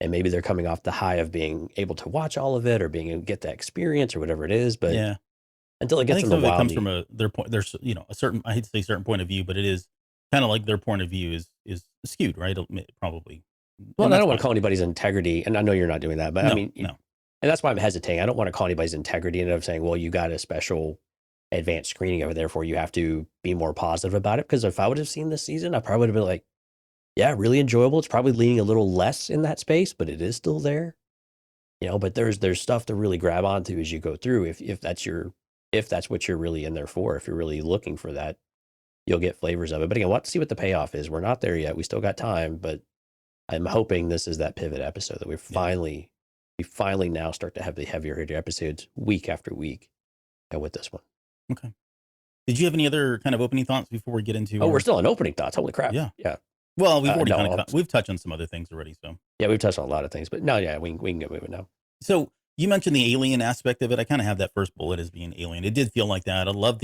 And maybe they're coming off the high of being able to watch all of it or being able to get that experience or whatever it is. But yeah, until it gets in the wild, it comes from their point. There's a certain, I hate to say certain point of view, but it is kind of like their point of view is skewed, right? Probably. Well, I don't want to call anybody's integrity, and I know you're not doing that, but no, I mean, no. And that's why I'm hesitating. I don't want to call anybody's integrity and of saying, well, you got a special advanced screening over, therefore you have to be more positive about it. Because if I would have seen this season, I probably would have been like, yeah, really enjoyable. It's probably leaning a little less in that space, but it is still there. But there's stuff to really grab onto as you go through. If that's what you're really in there for, if you're really looking for that, you'll get flavors of it. But again, we'll have to see what the payoff is. We're not there yet. We still got time, but I'm hoping this is that pivot episode that we finally now start to have the heavier hitter episodes week after week with this one. Okay. Did you have any other kind of opening thoughts before we get into? Oh, we're still on opening thoughts. Holy crap. Yeah. Yeah. Well, we've already we've touched on some other things already. So yeah, we've touched on a lot of things, but no, yeah, we can get moving now. So you mentioned the alien aspect of it. I kind of have that first bullet as being alien. It did feel like that. I love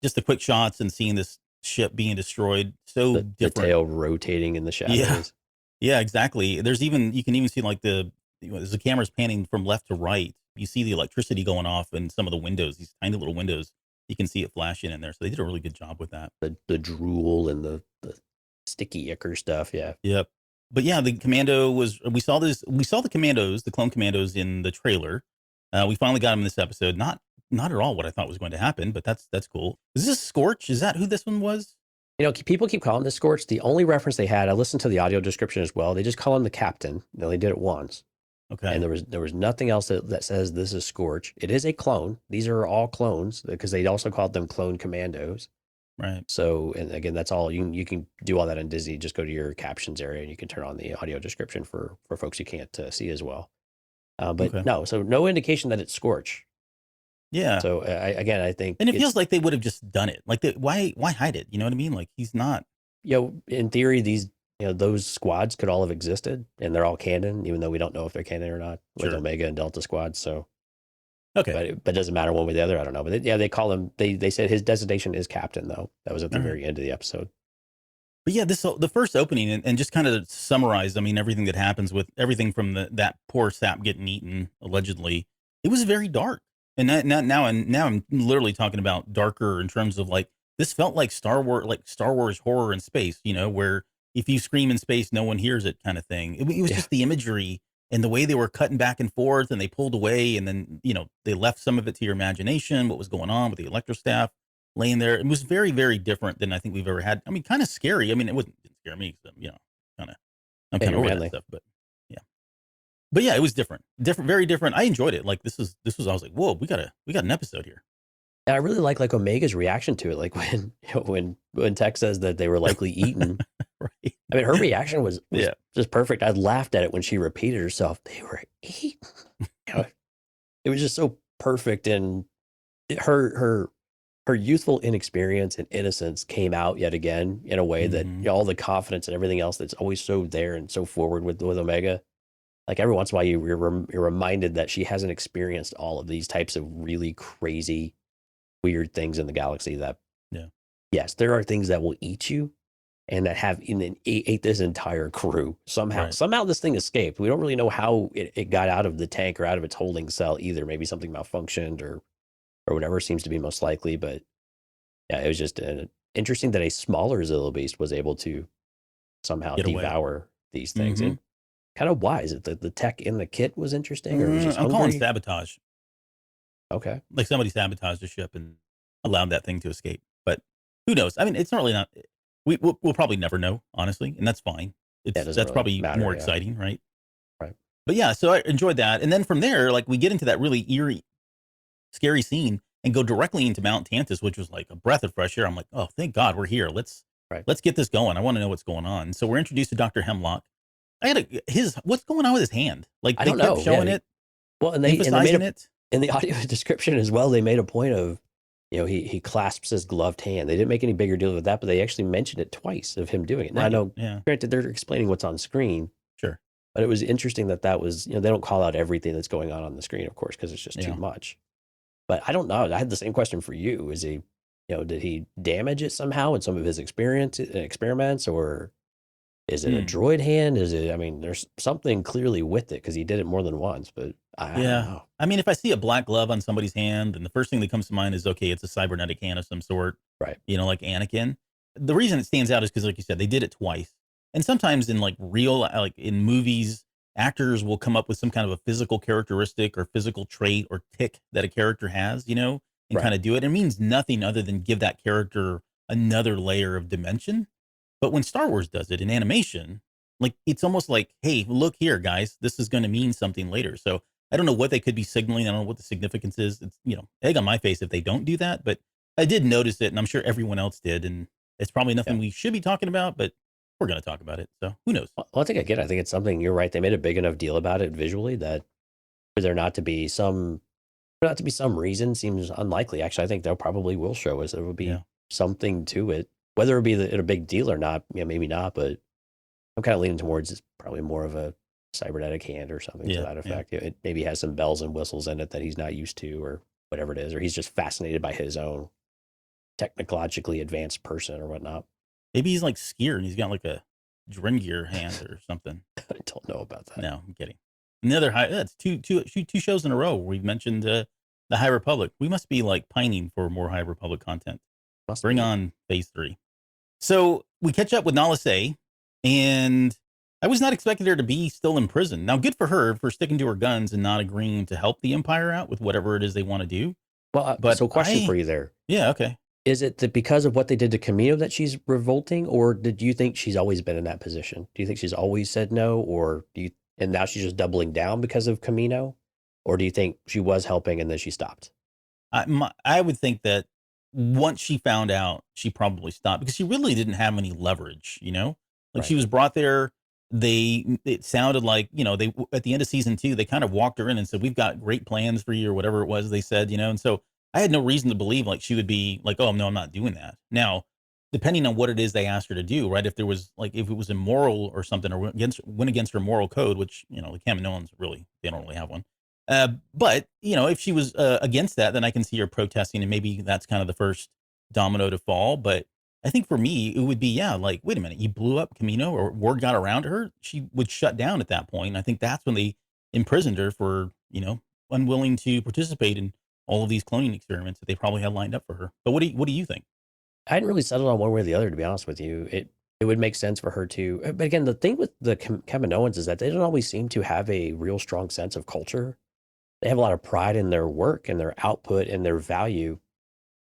just the quick shots and seeing this ship being destroyed. So different. The tail rotating in the shadows. Yeah, exactly. You can even see like the as the camera's panning from left to right, you see the electricity going off in some of the windows, these tiny little windows. You can see it flashing in there. So they did a really good job with that. The drool and the sticky ichor stuff. Yeah. Yep. But yeah, the commando we saw the commandos, the clone commandos in the trailer. We finally got them in this episode. Not at all what I thought was going to happen, but that's cool. Is this Scorch? Is that who this one was? People keep calling this Scorch. The only reference they had, I listened to the audio description as well. They just call him the captain. They only did it once. Okay. And there was nothing else that says this is Scorch. It is a clone. These are all clones because they also called them clone commandos. Right. So, and again, that's all you can do all that on Disney. Just go to your captions area and you can turn on the audio description for folks who can't see as well. But Okay. no indication that it's Scorch. Yeah. So I think, and it feels like they would have just done it. Like, why hide it? You know what I mean? Like, he's not. In theory, those squads could all have existed, and they're all canon, even though we don't know if they're canon or not with Sure. Omega and Delta squads. So, Okay. but it doesn't matter one way or the other. I don't know, but they call him. They said his designation is captain, though. That was at the All right. very end of the episode. But yeah, the first opening and just kind of summarize. I mean, everything that happens with everything from that poor sap getting eaten allegedly. It was very dark. And now I'm literally talking about darker in terms of like, this felt like Star Wars horror in space, where if you scream in space, no one hears it kind of thing. It was just the imagery and the way they were cutting back and forth and they pulled away. And then, they left some of it to your imagination, what was going on with the electrostaff laying there. It was very, very different than I think we've ever had. I mean, kind of scary. I mean, didn't scare me because, I'm kind of over that stuff, but yeah. But yeah, it was different, very different. I enjoyed it. Like, this was, I was like, whoa, we got an episode here. And I really like Omega's reaction to it. Like when Tech says that they were likely eaten. Right. I mean, her reaction was Yeah. just perfect. I laughed at it when she repeated herself. They were eaten. It was just so perfect, and her youthful inexperience and innocence came out yet again in a way that all the confidence and everything else that's always so there and so forward with Omega. Like, every once in a while, you're reminded that she hasn't experienced all of these types of really crazy, weird things in the galaxy. That, yes, there are things that will eat you, and that have ate this entire crew somehow. Right. Somehow this thing escaped. We don't really know how it got out of the tank or out of its holding cell either. Maybe something malfunctioned or whatever seems to be most likely. But yeah, it was just interesting that a smaller Zillo beast was able to somehow devour these things. And kind of why is it that the tech in the kit was interesting, or was just I'm hungry? calling sabotage. Okay. Like, somebody sabotaged the ship and allowed that thing to escape. But who knows? I mean, it's not really not. We'll probably never know, honestly, and that's fine. That's really probably matter, more exciting, right? Right. But yeah, so I enjoyed that, and then from there, like, we get into that really eerie, scary scene and go directly into Mount Tantus, which was like a breath of fresh air. I'm like, oh, thank God we're here. Let's get this going. I want to know what's going on. So we're introduced to Dr. Hemlock. What's going on with his hand? Like, I they don't kept know. showing Yeah, it, Well, and they emphasizing made it. in the audio description as well, they made a point of, he clasps his gloved hand. They didn't make any bigger deal with that, but they actually mentioned it twice of him doing it. Now, I know, granted, they're explaining what's on screen. Sure. But it was interesting that was, they don't call out everything that's going on the screen, of course, because it's just too much. But I don't know. I had the same question for you. Is he, did he damage it somehow in some of his experiments, or is it a droid hand? Is it, I mean, there's something clearly with it because he did it more than once, but I don't know. I mean, if I see a black glove on somebody's hand, then the first thing that comes to mind is, okay, it's a cybernetic hand of some sort. Right. Like Anakin. The reason it stands out is because, like you said, they did it twice. And sometimes in like in movies, actors will come up with some kind of a physical characteristic or physical trait or tick that a character has, and kind of do it. It means nothing other than give that character another layer of dimension. But when Star Wars does it in animation, like, it's almost like, hey, look here, guys, this is going to mean something later. So I don't know what they could be signaling. I don't know what the significance is. It's, egg on my face if they don't do that. But I did notice it, and I'm sure everyone else did. And it's probably nothing we should be talking about, but we're going to talk about it. So who knows? Well, I think it's something, you're right. They made a big enough deal about it visually that for there not to be some reason seems unlikely. Actually, I think they'll probably will show us. There will be something to it, whether it be a big deal or not. Maybe not, but I'm kind of leaning towards it's probably more of a cybernetic hand or something to that effect. It maybe has some bells and whistles in it that he's not used to, or whatever it is, or he's just fascinated by his own technologically advanced person or whatnot. Maybe he's like Skier and he's got like a Drengear hand or something. I don't know about that. No, I'm kidding. And the other that's two shows in a row where we've mentioned the High Republic. We must be like pining for more High Republic content. Must Bring be. on Phase 3. So we catch up with Nala Se, and I was not expecting her to be still in prison. Now, good for her for sticking to her guns and not agreeing to help the Empire out with whatever it is they want to do. Well, But so question for you there. Yeah, okay. Is it that because of what they did to Camino that she's revolting, or did you think she's always been in that position? Do you think she's always said no, or and now she's just doubling down because of Camino? Or do you think she was helping and then she stopped? I would think that once she found out, she probably stopped because she really didn't have any leverage, Like she Right. was brought there. It sounded like, they, at the end of season 2, they kind of walked her in and said, "We've got great plans for you," or whatever it was they said, And so I had no reason to believe like she would be like, "Oh, no, I'm not doing that." Now, depending on what it is they asked her to do, right? If there was like, if it was immoral or something, or went against her moral code, which, the Kaminoans they don't really have one. But if she was against that, then I can see her protesting, and maybe that's kind of the first domino to fall. But I think for me, it would be, yeah, like, wait a minute, you blew up Camino, or word got around to her, she would shut down at that point. And I think that's when they imprisoned her for, unwilling to participate in all of these cloning experiments that they probably had lined up for her. But what do you think? I hadn't really settled on one way or the other, to be honest with you. It would make sense for her to, but again, the thing with the Kaminoans is that they don't always seem to have a real strong sense of culture. They have a lot of pride in their work and their output and their value,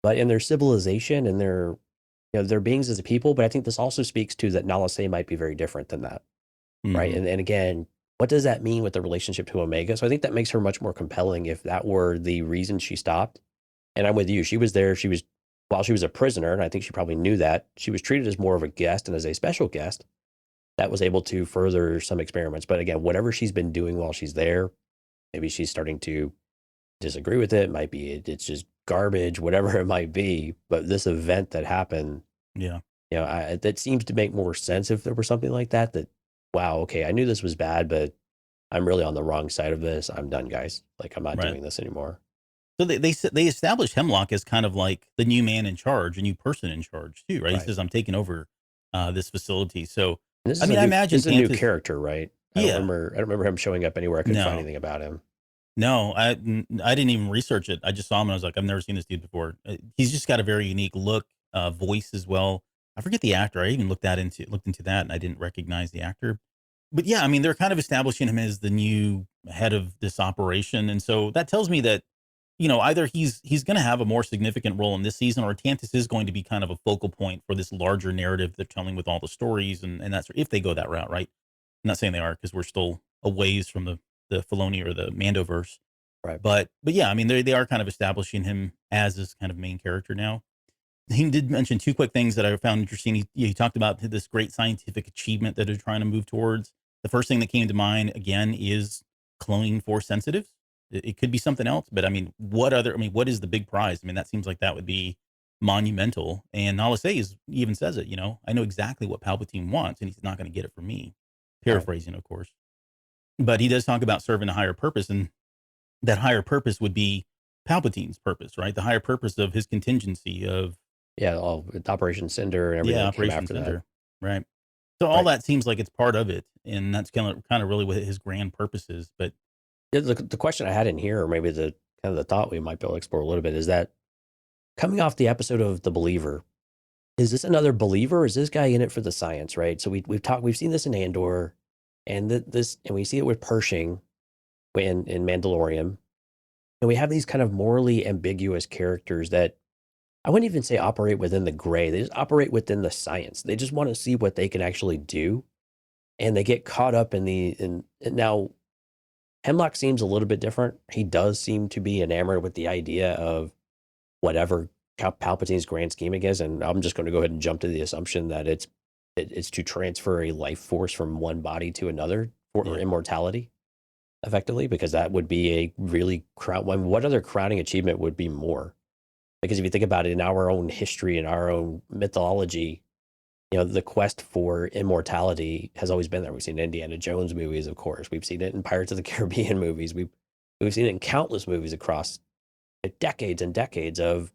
but in their civilization and their beings as a people. But I think this also speaks to that Nala Se might be very different than that, right? Mhm. And again, what does that mean with the relationship to Omega? So I think that makes her much more compelling if that were the reason she stopped. And I'm with you. She was there. While she was a prisoner, and I think she probably knew that, she was treated as more of a guest and as a special guest that was able to further some experiments. But again, whatever she's been doing while she's there, maybe she's starting to disagree with it. Might be it's just garbage, whatever it might be. But this event that happened, Yeah. that seems to make more sense if there were something like that. That, wow, okay, I knew this was bad, but I'm really on the wrong side of this. I'm done, guys. Like, I'm not Right. doing this anymore. So they established Hemlock as kind of like the new man in charge, a new person in charge too, right? He Right. says, "I'm taking over this facility." So And this I is mean, I imagine this is a new Tantus. character, right? Yeah. I don't remember him showing up anywhere. I couldn't find No. anything about him. No, I didn't even research it. I just saw him and I was like, I've never seen this dude before. He's just got a very unique look, voice as well. I forget the actor. I even looked into that, and I didn't recognize the actor. But yeah, I mean, they're kind of establishing him as the new head of this operation, and so that tells me that, either he's going to have a more significant role in this season, or Tantus is going to be kind of a focal point for this larger narrative they're telling with all the stories, and that's if they go that route, right? I'm not saying they are, because we're still a ways from the Filoni or the Mandoverse. Right. But yeah, I mean, they are kind of establishing him as this kind of main character now. He did mention two quick things that I found interesting. He talked about this great scientific achievement that they're trying to move towards. The first thing that came to mind again is cloning Force sensitives. It could be something else, but I mean, what is the big prize? I mean, that seems like that would be monumental. And Nala Se even says it, I know exactly what Palpatine wants, and he's not going to get it from me. Paraphrasing, of course. But he does talk about serving a higher purpose, and that higher purpose would be Palpatine's purpose, right? The higher purpose of his contingency of Yeah, all Operation Cinder and everything that came Operation after Cinder, right? So all Right. that seems like it's part of it, and that's kind of really what his grand purpose is. But that. The question I had in here, or maybe the kind of the thought we might be able to explore a little bit, is that coming off the episode of The Believer, is this another believer, or is this guy in it for the science, right? So we've seen this in Andor, and and we see it with Pershing in Mandalorian, and we have these kind of morally ambiguous characters that I wouldn't even say operate within the gray. They just operate within the science. They just want to see what they can actually do, and they get caught up in and now Hemlock seems a little bit different. He does seem to be enamored with the idea of whatever Palpatine's grand scheming is, and I'm just going to go ahead and jump to the assumption that it's to transfer a life force from one body to another for Yeah. immortality, effectively, because that would be a really what other crowning achievement would be more? Because if you think about it, in our own history, in our own mythology, the quest for immortality has always been there. We've seen Indiana Jones movies, of course. We've seen it in Pirates of the Caribbean movies. We've seen it in countless movies across decades and decades of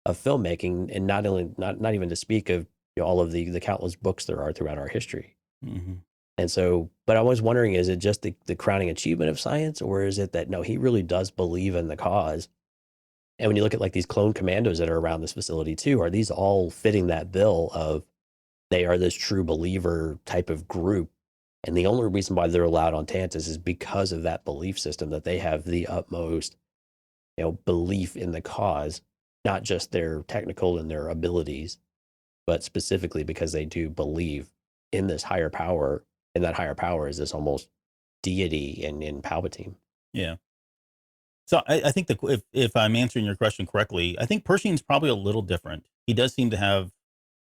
filmmaking, and not even to speak of all of the countless books there are throughout our history. mm-hmm. And so, but I was wondering, is it just the crowning achievement of science, or is it that no, he really does believe in the cause? And when you look at like these clone commandos that are around this facility too, are these all fitting that bill of they are this true believer type of group? And the only reason why they're allowed on Tantus is because of that belief system, that they have the utmost, belief in the cause, not just their technical and their abilities, but specifically because they do believe in this higher power. And that higher power is this almost deity in Palpatine. Yeah. So I think if I'm answering your question correctly, I think Pershing's probably a little different. He does seem to have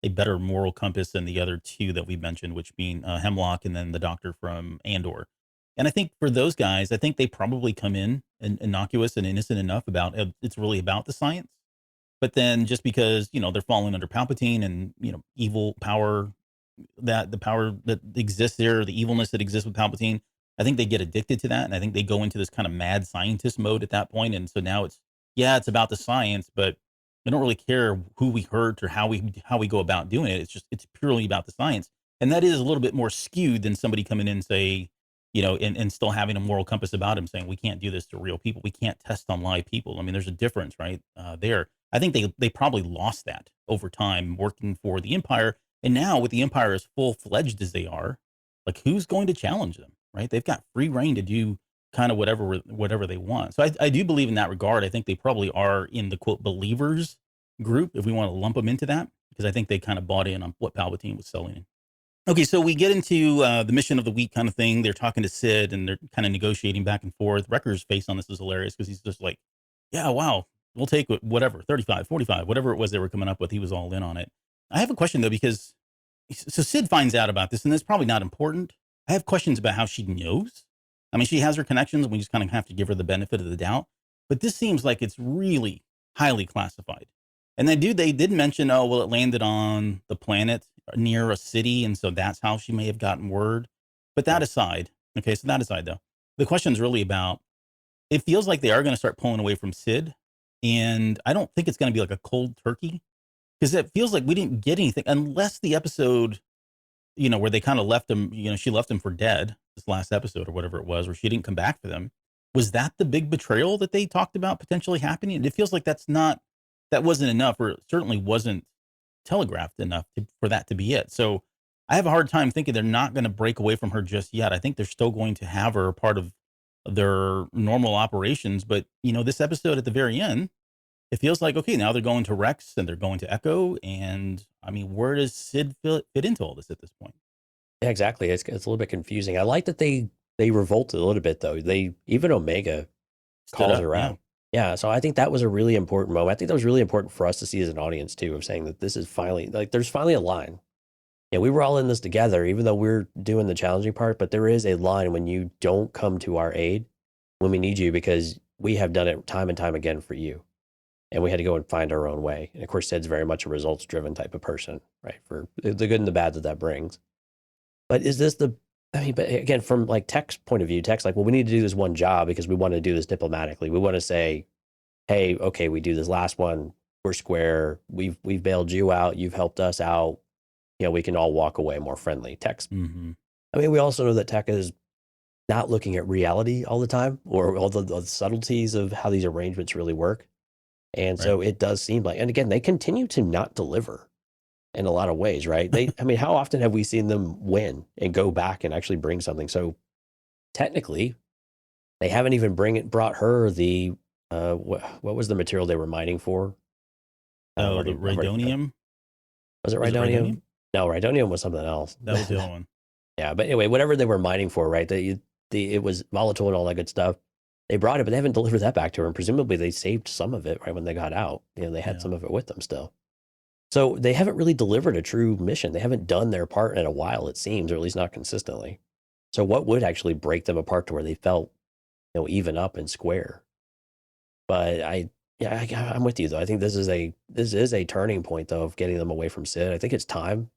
a better moral compass than the other two that we mentioned, which being Hemlock and then the doctor from Andor. And I think for those guys, I think they probably come in innocuous and innocent enough about it's really about the science. But then just because, they're falling under Palpatine and, evil power, that the power that exists there, the evilness that exists with Palpatine, I think they get addicted to that. And I think they go into this kind of mad scientist mode at that point. And so now it's about the science, but I don't really care who we hurt or how we go about doing it. It's purely about the science. And that is a little bit more skewed than somebody coming in and say, and still having a moral compass about him saying, we can't do this to real people. We can't test on live people. I mean, there's a difference, right? There. I think they probably lost that over time working for the Empire. And now with the Empire as full-fledged as they are, like who's going to challenge them, right? They've got free reign to do kind of whatever they want. So I do believe in that regard. I think they probably are in the quote believers group, if we want to lump them into that, because I think they kind of bought in on what Palpatine was selling. Okay, so we get into the mission of the week kind of thing. They're talking to Sid and they're kind of negotiating back and forth. Wrecker's face on this is hilarious because he's just like, yeah, wow, we'll take whatever, 35, 45, whatever it was they were coming up with. He was all in on it. I have a question, though, because so Sid finds out about this, and it's probably not important. I have questions about how she knows. I mean, she has her connections, and we just kind of have to give her the benefit of the doubt. But this seems like it's really highly classified. And they did mention, oh, well, it landed on the planet near a city, and so that's how she may have gotten word. But that aside, though, the question is really about, it feels like they are going to start pulling away from Sid, and I don't think it's going to be like a cold turkey, because it feels like we didn't get anything unless the episode, where they kind of left him, she left him for dead, this last episode or whatever it was, where she didn't come back for them. Was that the big betrayal that they talked about potentially happening? And it feels like that wasn't enough, or it certainly wasn't telegraphed enough for that to be it. So I have a hard time thinking they're not going to break away from her just yet. I think they're still going to have her part of their normal operations. But, this episode at the very end, it feels like, okay, now they're going to Rex and they're going to Echo. And I mean, where does Sid fit into all this at this point? Yeah, exactly. It's a little bit confusing. I like that they revolted a little bit, though. Even Omega calls her out. Yeah, so I think that was a really important moment. I think that was really important for us to see as an audience too, of saying that this is finally, like, there's finally a line. Yeah, we were all in this together, even though we're doing the challenging part, but there is a line when you don't come to our aid when we need you, because we have done it time and time again for you. And we had to go and find our own way. And of course, Sid's very much a results-driven type of person, right? For the good and the bad that brings. But is this but again, from like Tech's point of view, Tech's like, well, we need to do this one job because we want to do this diplomatically. We want to say, hey, okay, we do this last one. We're square. We've bailed you out. You've helped us out. We can all walk away more friendly. Tech's. Mm-hmm. I mean, we also know that Tech is not looking at reality all the time, or all the subtleties of how these arrangements really work. And right. So it does seem like, and again, they continue to not deliver in a lot of ways, right? How often have we seen them win and go back and actually bring something? So technically, they haven't even brought her the, what was the material they were mining for? The Rhydonium? Was it Rhydonium? No, Rhydonium was something else. That was the other one. Yeah, but anyway, whatever they were mining for, right? It was volatile and all that good stuff. They brought it, but they haven't delivered that back to her. And presumably they saved some of it right when they got out. They had some of it with them still. So they haven't really delivered a true mission. They haven't done their part in a while, it seems, or at least not consistently. So what would actually break them apart to where they felt, even up and square? But I'm with you though. I think this is a turning point though of getting them away from Sid. I think it's time.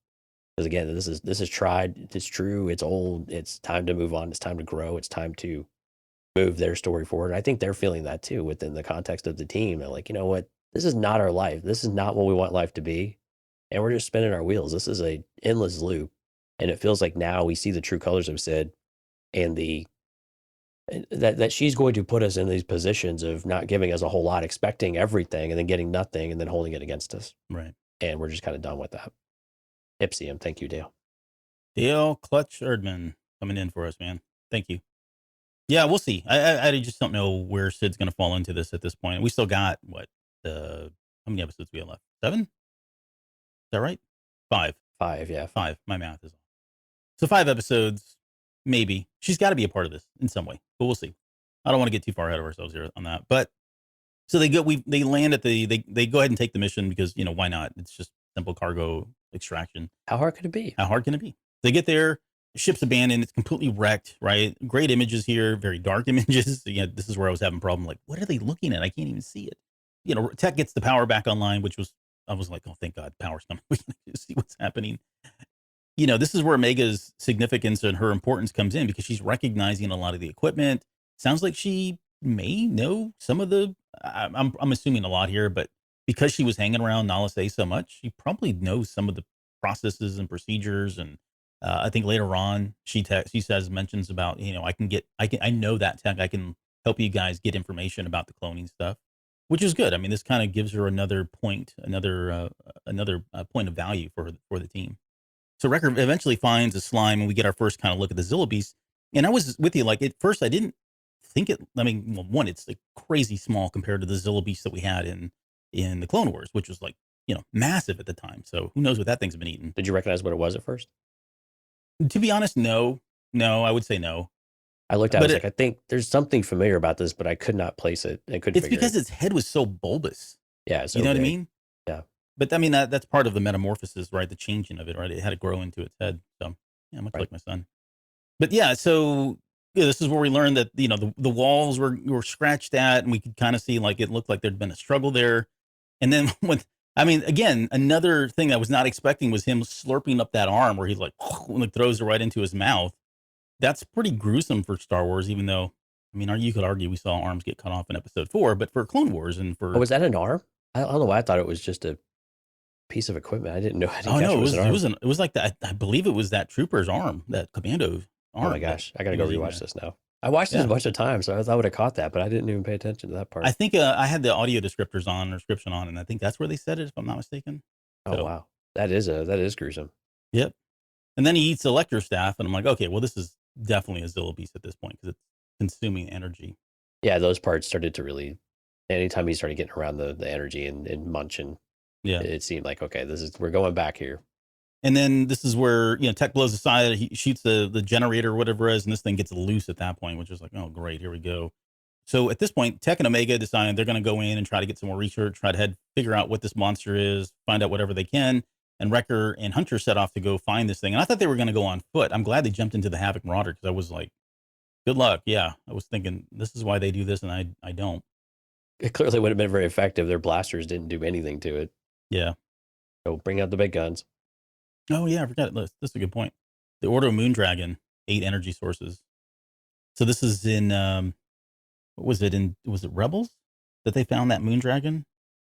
Because again, this is tried, it's true, it's old, it's time to move on, it's time to grow, it's time to move their story forward. And I think they're feeling that too within the context of the team. They're like, you know what? This is not our life. This is not what we want life to be. And we're just spinning our wheels. This is a endless loop. And it feels like now we see the true colors of Sid, and that she's going to put us in these positions of not giving us a whole lot, expecting everything and then getting nothing and then holding it against us. Right. And we're just kind of done with that. Ipsium. Thank you, Dale. Dale Clutch Erdman coming in for us, man. Thank you. Yeah, we'll see. I just don't know where Sid's going to fall into this at this point. We still got, how many episodes we have left? 7? Is that right? 5. 5, yeah. 5. My math is off. So 5 episodes, maybe. She's got to be a part of this in some way, but we'll see. I don't want to get too far ahead of ourselves here on that. But so they land at they go ahead and take the mission because, why not? It's just simple cargo extraction. How hard could it be? How hard can it be? They get there, ship's abandoned, it's completely wrecked, right? Great images here, very dark images. This is where I was having a problem. Like, what are they looking at? I can't even see it. Tech gets the power back online, I was like, oh, thank God, power's coming. We can see what's happening. This is where Omega's significance and her importance comes in because she's recognizing a lot of the equipment. Sounds like she may know some of the, I'm assuming a lot here, but because she was hanging around Nala Se so much, she probably knows some of the processes and procedures. And I think later on she mentions about, I know that tech, I can help you guys get information about the cloning stuff, which is good. I mean, this kind of gives her another point, another point of value for the team. So Wrecker eventually finds a slime, and we get our first kind of look at the Zilla Beast. And I was with you, like at first I didn't think it. I mean, well, one, it's like crazy small compared to the Zilla Beast that we had in the Clone Wars, which was like massive at the time. So who knows what that thing's been eating? Did you recognize what it was at first? To be honest, no. I would say no. I looked at it, I was like, I think there's something familiar about this, but I could not place it. I couldn't. It's because its head was so bulbous. Yeah, so you know big. what I mean? Yeah. But I mean that's part of the metamorphosis, right? The changing of it, right? It had to grow into its head. So yeah, much like my son. But yeah, so this is where we learned that the walls were scratched at, and we could kind of see like it looked like there'd been a struggle there. And then again, another thing I was not expecting was him slurping up that arm where he like throws it right into his mouth. That's pretty gruesome for Star Wars, even though you could argue we saw arms get cut off in Episode 4, but for Clone Wars and for was that an arm? I don't know why I thought it was just a piece of equipment. I didn't know. It was like that. I believe it was that trooper's arm, that commando arm. Oh my gosh, I gotta go rewatch this now. I watched this a bunch of times, so I would have caught that, but I didn't even pay attention to that part. I think I had the audio description on, and I think that's where they said it, if I'm not mistaken. Oh wow, that is gruesome. Yep. And then he eats electro staff, and I'm like, okay, well, this is definitely a Zilla Beast at this point because it's consuming energy. Yeah, those parts started to really. Anytime he started getting around the energy and munching, it seemed like okay, we're going back here. And then this is where Tech blows aside. He shoots the generator or whatever it is, and this thing gets loose at that point, which is like, oh great, here we go. So at this point, Tech and Omega decide they're going to go in and try to get some more research, try to figure out what this monster is, find out whatever they can. And Wrecker and Hunter set off to go find this thing. And I thought they were going to go on foot. I'm glad they jumped into the Havoc Marauder because I was like, good luck. Yeah, I was thinking this is why they do this, and I don't. It clearly would have been very effective. Their blasters didn't do anything to it. Yeah. So bring out the big guns. Oh, yeah, I forgot it. This is a good point. The Order of Moondragon, 8 energy sources. So this is in, was it Rebels that they found that Moondragon?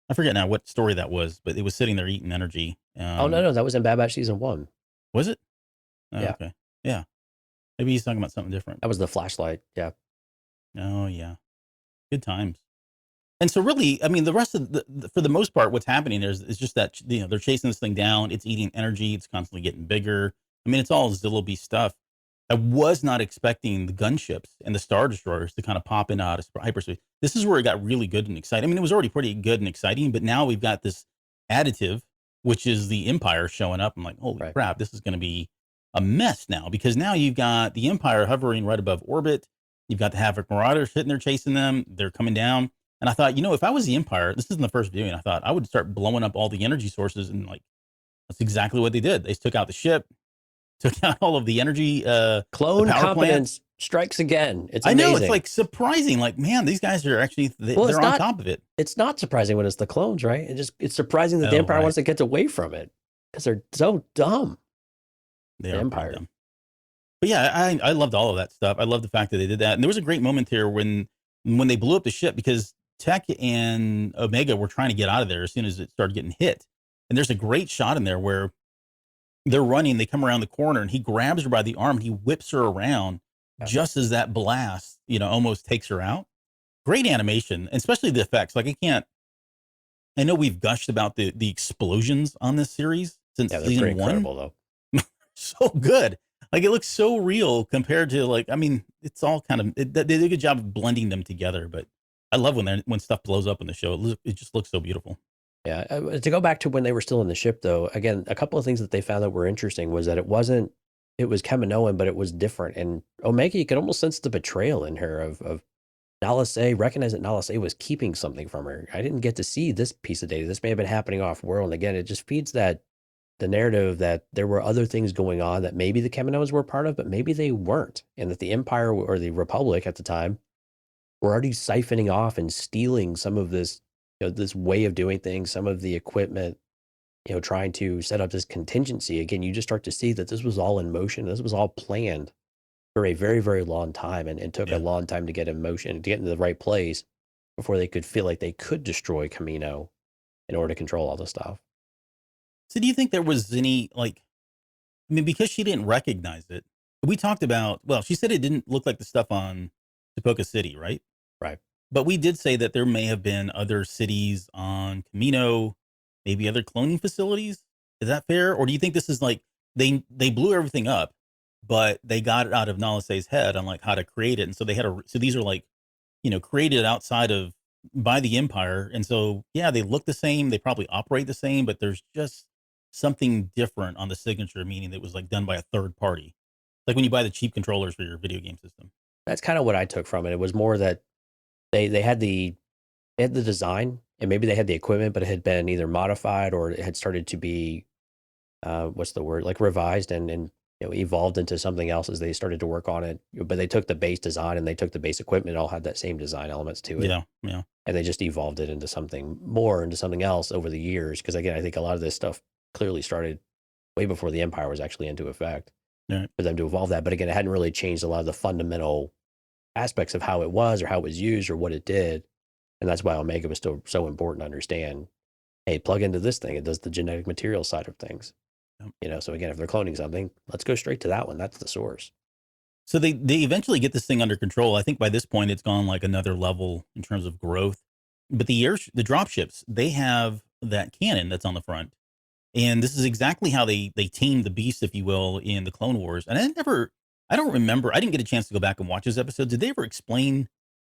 I forget now what story that was, but it was sitting there eating energy. Oh, no, that was in Bad Batch Season 1. Was it? Oh, yeah. Okay. Yeah. Maybe he's talking about something different. That was the flashlight. Yeah. Oh, yeah. Good times. And so really, the rest of for the most part, what's happening is just that, they're chasing this thing down. It's eating energy. It's constantly getting bigger. It's all Zilla Beast stuff. I was not expecting the gunships and the Star Destroyers to kind of pop in out of hyperspace. This is where it got really good and exciting. It was already pretty good and exciting, but now we've got this additive, which is the Empire showing up. I'm like, holy crap, this is going to be a mess now, because now you've got the Empire hovering right above orbit. You've got the Havoc Marauders sitting there chasing them. They're coming down. And I thought, if I was the Empire, this isn't the first viewing, I thought I would start blowing up all the energy sources. And that's exactly what they did. They took out the ship, took out all of the energy. Clone competence strikes again. It's amazing. I know, it's like surprising. Like, man, these guys are actually, they're on top of it. It's not surprising when it's the clones, right? It's surprising that the Empire wants to get away from it because they're so dumb. The Empire. Dumb. But yeah, I loved all of that stuff. I love the fact that they did that. And there was a great moment here when they blew up the ship, because Tech and Omega were trying to get out of there as soon as it started getting hit. And there's a great shot in there where they're running, they come around the corner, and he grabs her by the arm and he whips her around Yeah. just as that blast, almost takes her out. Great animation, especially the effects. Like I know we've gushed about the explosions on this series since Yeah, they're pretty season one. incredible though. So good. Like it looks so real compared to it's all kind of, they did a good job of blending them together, but I love when stuff blows up in the show. It just looks so beautiful. Yeah. To go back to when they were still in the ship though, again, a couple of things that they found that were interesting was that it was Kaminoan, but it was different. And Omega, you could almost sense the betrayal in her of Nalase, recognize that Nalase was keeping something from her. I didn't get to see this piece of data. This may have been happening off world. And again, it just feeds the narrative that there were other things going on that maybe the Kaminoans were part of, but maybe they weren't. And that the Empire or the Republic at the time were already siphoning off and stealing some of this, this way of doing things, some of the equipment, trying to set up this contingency. Again, you just start to see that this was all in motion. This was all planned for a very, very long time and took a long time to get in motion, to get into the right place before they could feel like they could destroy Kamino in order to control all the stuff. So do you think there was any, because she didn't recognize it, we talked about, well, she said it didn't look like the stuff on Tapoka City, right? Right. But we did say that there may have been other cities on Kamino, maybe other cloning facilities. Is that fair? Or do you think this is like they blew everything up, but they got it out of Nalase's head on how to create it, and so they had so these are created outside of by the Empire, and so they look the same, they probably operate the same, but there's just something different on the signature, meaning that it was done by a third party, like when you buy the cheap controllers for your video game system. That's kind of what I took from it. It was more that they had the design and maybe they had the equipment, but it had been either modified or it had started to be what's the word, revised and evolved into something else as they started to work on it. But they took the base design and they took the base equipment, all had that same design elements to it. Yeah. And they just evolved it into something more, into something else over the years. Because again, I think a lot of this stuff clearly started way before the Empire was actually into effect for them to evolve that. But again, it hadn't really changed a lot of the fundamental aspects of how it was or how it was used or what it did. And that's why Omega was still so important to understand. Hey, plug into this thing. It does the genetic material side of things. So again, if they're cloning something, let's go straight to that one. That's the source. So they eventually get this thing under control. I think by this point it's gone another level in terms of growth. But the drop ships, they have that cannon that's on the front. And this is exactly how they tamed the beast, if you will, in the Clone Wars. And I don't remember, I didn't get a chance to go back and watch this episode. Did they ever explain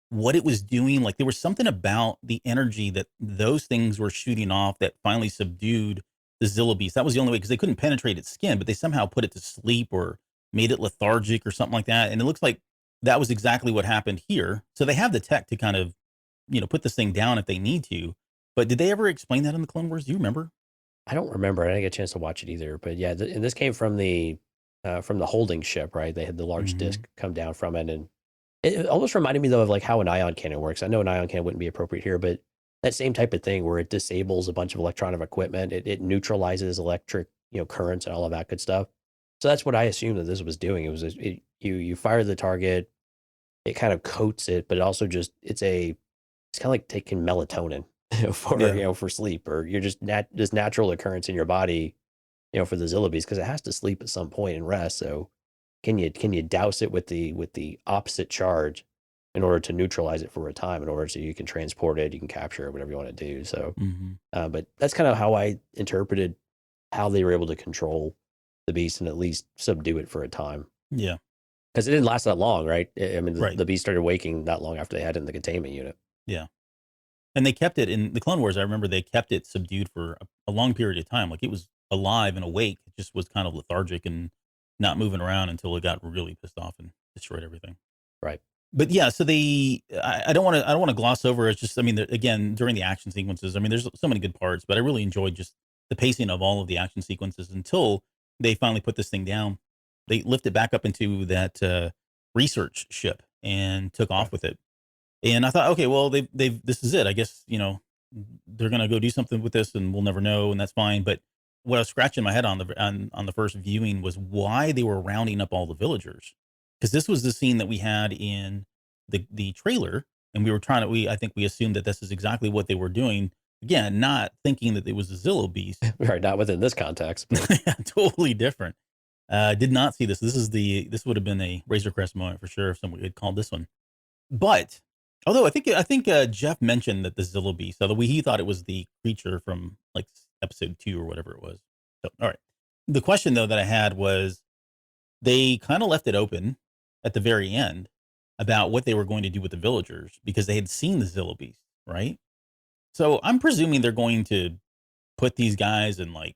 what it was doing? There was something about the energy that those things were shooting off that finally subdued the Zilla beast. That was the only way, because they couldn't penetrate its skin, but they somehow put it to sleep or made it lethargic or something like that. And it looks like that was exactly what happened here. So they have the tech to kind of, put this thing down if they need to. But did they ever explain that in the Clone Wars? Do you remember? I don't remember. I didn't get a chance to watch it either. But yeah, and this came from the holding ship, right? They had the large disc come down from it. And it almost reminded me, though, of how an ion cannon works. I know an ion cannon wouldn't be appropriate here, but that same type of thing where it disables a bunch of electronic equipment. It neutralizes electric, currents and all of that good stuff. So that's what I assumed that this was doing. It was you fire the target, it kind of coats it, but it also it's kind of like taking melatonin for sleep, or you're just natural occurrence in your body, for the Zilla beast, because it has to sleep at some point and rest. So can you douse it with the opposite charge in order to neutralize it for a time, in order so you can transport it, you can capture it, whatever you want to do. So, but that's kind of how I interpreted how they were able to control the beast and at least subdue it for a time. Yeah. Because it didn't last that long, right? I mean, Right. the beast started waking not long after they had it in the containment unit. Yeah. And they kept it in the Clone Wars. I remember they kept it subdued for a long period of time. It was alive and awake. It just was kind of lethargic and not moving around until it got really pissed off and destroyed everything. Right. But yeah, so I don't want to gloss over. It's just, again, during the action sequences, there's so many good parts, but I really enjoyed just the pacing of all of the action sequences until they finally put this thing down. They lifted back up into that research ship and took off with it. And I thought, okay, well, this is it. I guess, they're going to go do something with this and we'll never know. And that's fine. But what I was scratching my head on the first viewing was why they were rounding up all the villagers. Because this was the scene that we had in the trailer, and we were I think we assumed that this is exactly what they were doing, again, not thinking that it was a Zillow beast. Right, not within this context. But Totally different. Did not see this. This would have been a Razor Crest moment for sure if somebody had called this one. But although I think Jeff mentioned that the Zillow beast, although he thought it was the creature from like episode 2 or whatever it was. So all right. The question though that I had was they kind of left it open at the very end about what they were going to do with the villagers because they had seen the Zillow beast, right? So I'm presuming they're going to put these guys in like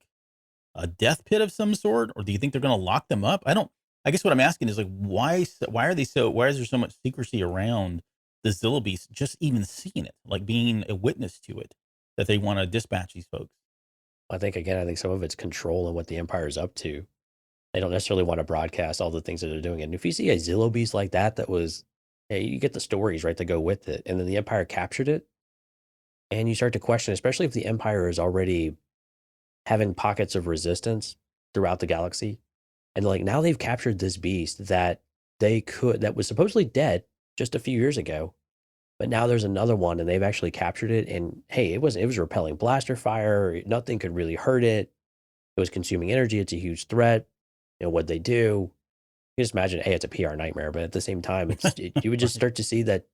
a death pit of some sort, or do you think they're going to lock them up? I guess what I'm asking is like, why is there so much secrecy around the Zillow beast, just even seeing it, like being a witness to it, that they want to dispatch these folks? I think some of it's control and what the Empire's up to. They don't necessarily want to broadcast all the things that they're doing. And if you see a Zillow beast like that was, hey, you get the stories, right, to go with it. And then the Empire captured it. And you start to question, especially if the Empire is already having pockets of resistance throughout the galaxy. And like now they've captured this beast that that was supposedly dead just a few years ago. But now there's another one and they've actually captured it. And hey, it was repelling blaster fire. Nothing could really hurt it. It was consuming energy. It's a huge threat. What they do. You just imagine, hey, it's a PR nightmare, but at the same time, you would just start to see that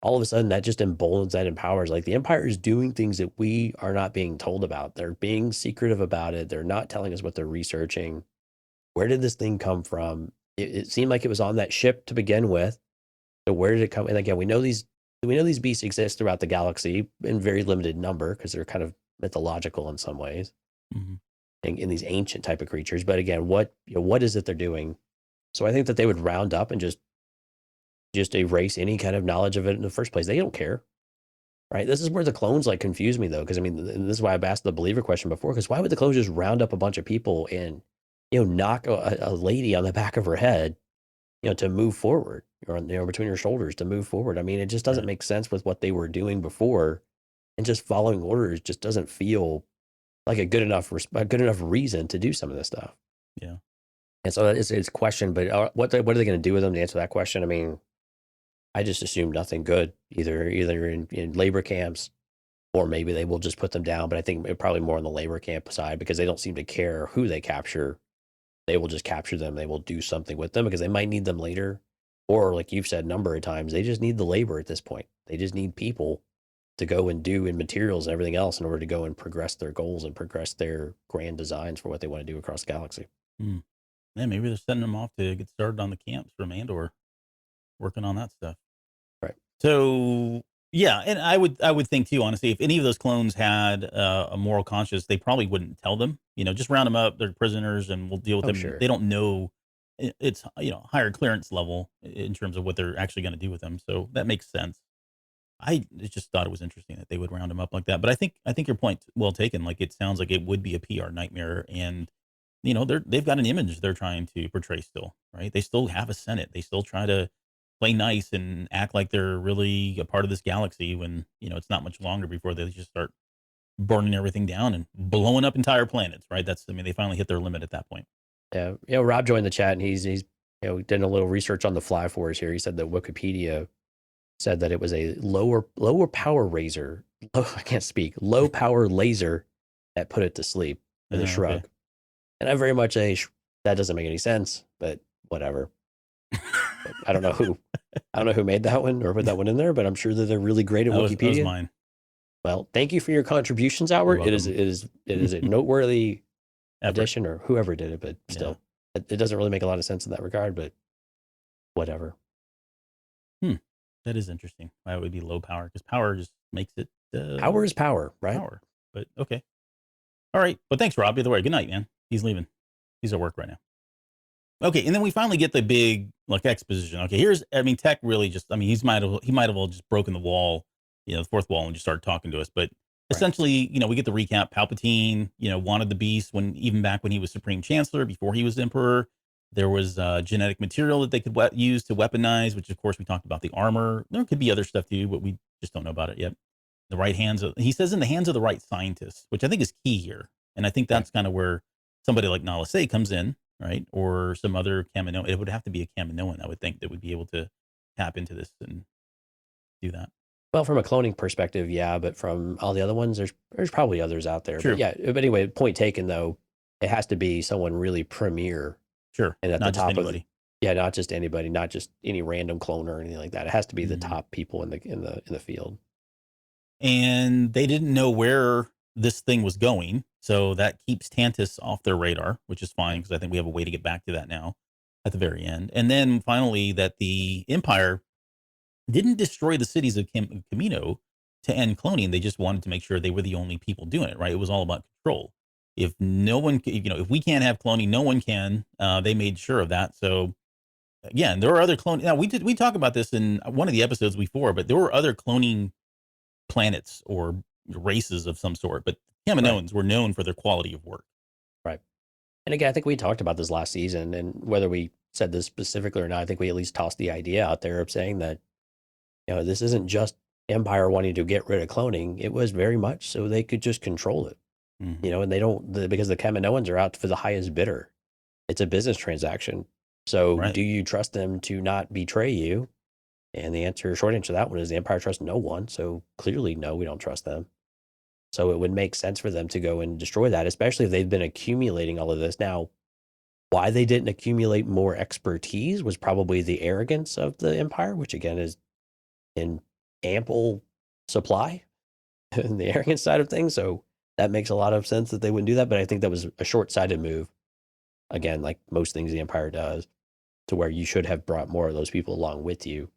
all of a sudden that just emboldens, that empowers. Like the Empire is doing things that we are not being told about. They're being secretive about it. They're not telling us what they're researching. Where did this thing come from? It seemed like it was on that ship to begin with. So where did it come? And again, we know these beasts exist throughout the galaxy in very limited number because they're kind of mythological in some ways. Mm-hmm. In these ancient type of creatures. But again, what is it they're doing? So I think that they would round up and just erase any kind of knowledge of it in the first place. They don't care, right? This is where the clones like confuse me though, because I mean, and this is why I've asked the believer question before. Because why would the clones just round up a bunch of people and knock a lady on the back of her head, to move forward, or between her shoulders to move forward? I mean, it just doesn't make sense with what they were doing before, and just following orders just doesn't feel like a good enough reason to do some of this stuff. Yeah. And so it's a question, but what are they going to do with them to answer that question? I mean, I just assume nothing good, either in labor camps, or maybe they will just put them down. But I think probably more on the labor camp side because they don't seem to care who they capture. They will just capture them. They will do something with them because they might need them later. Or like you've said a number of times, they just need the labor at this point. They just need people to go and do in materials and everything else in order to go and progress their goals and progress their grand designs for what they want to do across the galaxy. Yeah, maybe they're sending them off to get started on the camps from Andor, working on that stuff. Right. So yeah, and I would think too, honestly, if any of those clones had a moral conscience, they probably wouldn't tell them. Just round them up. They're prisoners, and we'll deal with them. Sure. They don't know. It's higher clearance level in terms of what they're actually going to do with them. So that makes sense. I just thought it was interesting that they would round them up like that. But I think your point well taken. Like it sounds like it would be a PR nightmare, and they've got an image they're trying to portray still, right? They still have a Senate. They still try to play nice and act like they're really a part of this galaxy when it's not much longer before they just start burning everything down and blowing up entire planets, right? They finally hit their limit at that point. Yeah, Rob joined the chat and he's done a little research on the fly for us here. He said that Wikipedia said that it was a lower power razor. I can't speak. Low power laser that put it to sleep with a shrug. Okay. And I very much that doesn't make any sense, but whatever. I don't know who made that one or put that one in there, but I'm sure that they're really great at Wikipedia. That was mine. Well, thank you for your contributions, Albert. It is a noteworthy addition, or whoever did it, but still, it doesn't really make a lot of sense in that regard. But whatever. That is interesting. Why it would be low power? Because power just makes it. Power is power, right? Power. But okay. All right. But thanks, Rob. Either way, good night, man. He's leaving. He's at work right now. Okay, and then we finally get the big exposition. Okay, Tech really just. He might have all just broken the wall, the fourth wall, and just started talking to us. But essentially, we get the recap. Palpatine, wanted the beast even back when he was Supreme Chancellor, before he was Emperor. There was genetic material that they could use to weaponize, which of course we talked about the armor. There could be other stuff too, but we just don't know about it yet. He says in the hands of the right scientists, which I think is key here. And I think that's kind of where somebody like Nala Se comes in, right? Or some other Kaminoan. It would have to be a Kaminoan, I would think, that would be able to tap into this and do that. Well, from a cloning perspective, yeah, but from all the other ones, there's probably others out there. True. But yeah, but anyway, point taken though, it has to be someone really premier Sure. and at Not the just top of anybody. yeah, not just anybody, not just any random clone or anything like that. It has to be the Mhm. top people in the field. And they didn't know where this thing was going. So that keeps Tantus off their radar, which is fine because I think we have a way to get back to that now at the very end. And then finally, that the Empire didn't destroy the cities of Camino to end cloning. They just wanted to make sure they were the only people doing it, right? It was all about control. If no one, if we can't have cloning, no one can. They made sure of that. So again, there were other cloning. Now we talk about this in one of the episodes before, but there were other cloning planets or races of some sort. But Kaminoans were known for their quality of work. Right. And again, I think we talked about this last season, and whether we said this specifically or not, I think we at least tossed the idea out there of saying that, this isn't just Empire wanting to get rid of cloning. It was very much so they could just control it, Mhm. and they don't, because the Kaminoans are out for the highest bidder. It's a business transaction. So Right. do you trust them to not betray you? And the short answer to that one is the Empire trusts no one. So clearly, no, we don't trust them. So it would make sense for them to go and destroy that, especially if they've been accumulating all of this. Now, why they didn't accumulate more expertise was probably the arrogance of the Empire, which again is in ample supply in the arrogance side of things. So that makes a lot of sense that they wouldn't do that. But I think that was a short-sighted move. Again, like most things the Empire does, to where you should have brought more of those people along with you,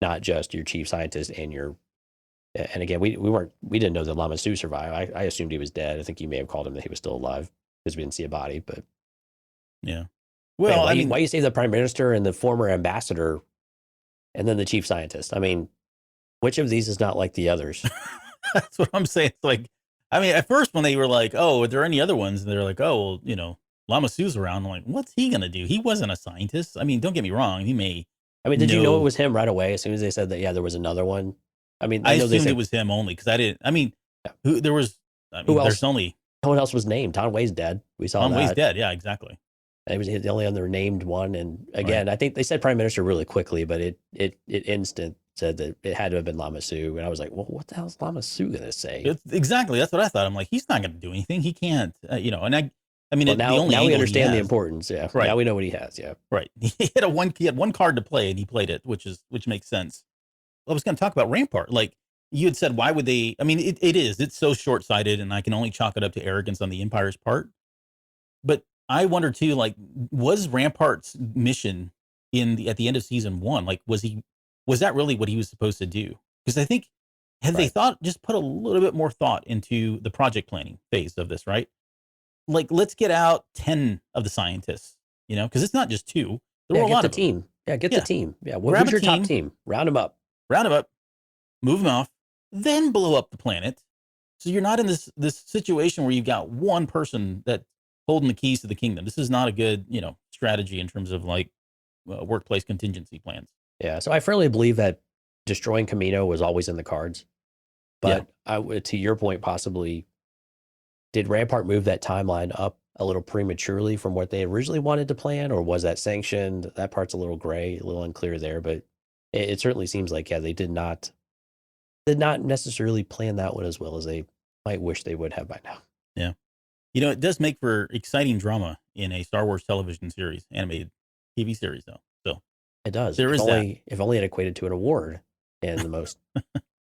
not just your chief scientist and your. And again, we didn't know that Lama Su survived. I assumed he was dead. I think you may have called him that he was still alive because we didn't see a body. But Yeah. man, Well, I mean, why you save the prime minister and the former ambassador, and then the chief scientist? I mean, which of these is not like the others? that's what I'm saying. It's like, I mean, at first when they were like, "Oh, are there any other ones?" and they're like, "Oh, well, Lama Su's around." I'm like, "What's he gonna do? He wasn't a scientist." I mean, don't get me wrong. He may I mean, did you know it know. was him right away as soon as they said that? Yeah, there was another one. I mean, I I know they assumed it said was him only because I didn't. I mean, yeah. who there was. I Who mean, else? there's only No one else was named. Tom Way's dead. We saw Tom that. Way's dead. Yeah, exactly. He was the only other named one. And Right. again, I think they said prime minister really quickly, but it instant said that it had to have been Lama Su. And I was like, well, what the hell is Lama Su going to say? Exactly. That's what I thought. I'm like, he's not going to do anything. He can't. And I mean, Well, the only now we angle understand the he has, importance. Yeah. right. Now we know what he has. Yeah. Right. He had one card to play and he played it, which makes sense. I was going to talk about Rampart. Like you had said, why would they? I mean, it's so short sighted, and I can only chalk it up to arrogance on the Empire's part. But I wonder too, like, was Rampart's mission at the end of season 1, like, was that really what he was supposed to do? Because I think had they just put a little bit more thought into the project planning phase of this, right? Like, let's get out 10 of the scientists, because it's not just 2. There were a lot of them. Team. Yeah, get the team. Yeah, Grab who's a your top team. team? Round them up. Round them up, move them off, then blow up the planet. So you're not in this situation where you've got one person that holding the keys to the kingdom. This is not a good, strategy in terms of like workplace contingency plans. Yeah, so I firmly believe that destroying Camino was always in the cards. But to your point, possibly, did Rampart move that timeline up a little prematurely from what they originally wanted to plan, or was that sanctioned? That part's a little gray, a little unclear there, but it certainly seems like, yeah, they did not necessarily plan that one as well as they might wish they would have by now. Yeah. It does make for exciting drama in a Star Wars television series, animated TV series, though. So it does. There is that. If only it equated to an award in the most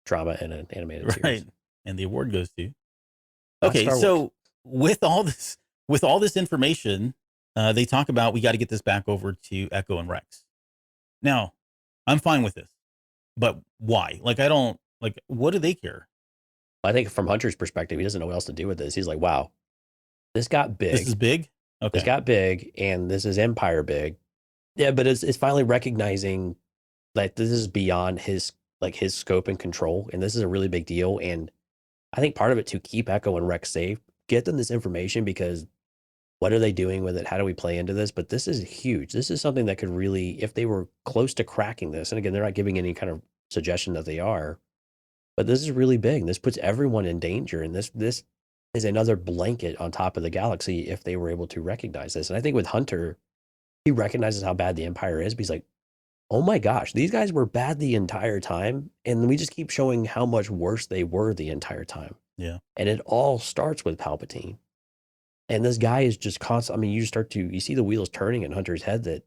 drama in an animated series. Right. And the award goes to. Not Okay, Star so Wars. with all this information, they talk about we got to get this back over to Echo and Rex. Now, I'm fine with this, but why? Like, I don't like. What do they care? I think from Hunter's perspective, he doesn't know what else to do with this. He's like, wow, this got big. This is big. Okay. This got big, and this is Empire big. Yeah, but it's finally recognizing that this is beyond his scope and control, and this is a really big deal. And I think part of it to keep Echo and Rex safe, get them this information, because what are they doing with it? How do we play into this? But this is huge. This is something that could really, if they were close to cracking this, and again, they're not giving any kind of suggestion that they are, but this is really big. This puts everyone in danger, and this is another blanket on top of the galaxy if they were able to recognize this. And I think with Hunter, he recognizes how bad the Empire is, but he's like, oh my gosh, these guys were bad the entire time. And we just keep showing how much worse they were the entire time. Yeah. And it all starts with Palpatine. And this guy is just constant. I mean, you see the wheels turning in Hunter's head that,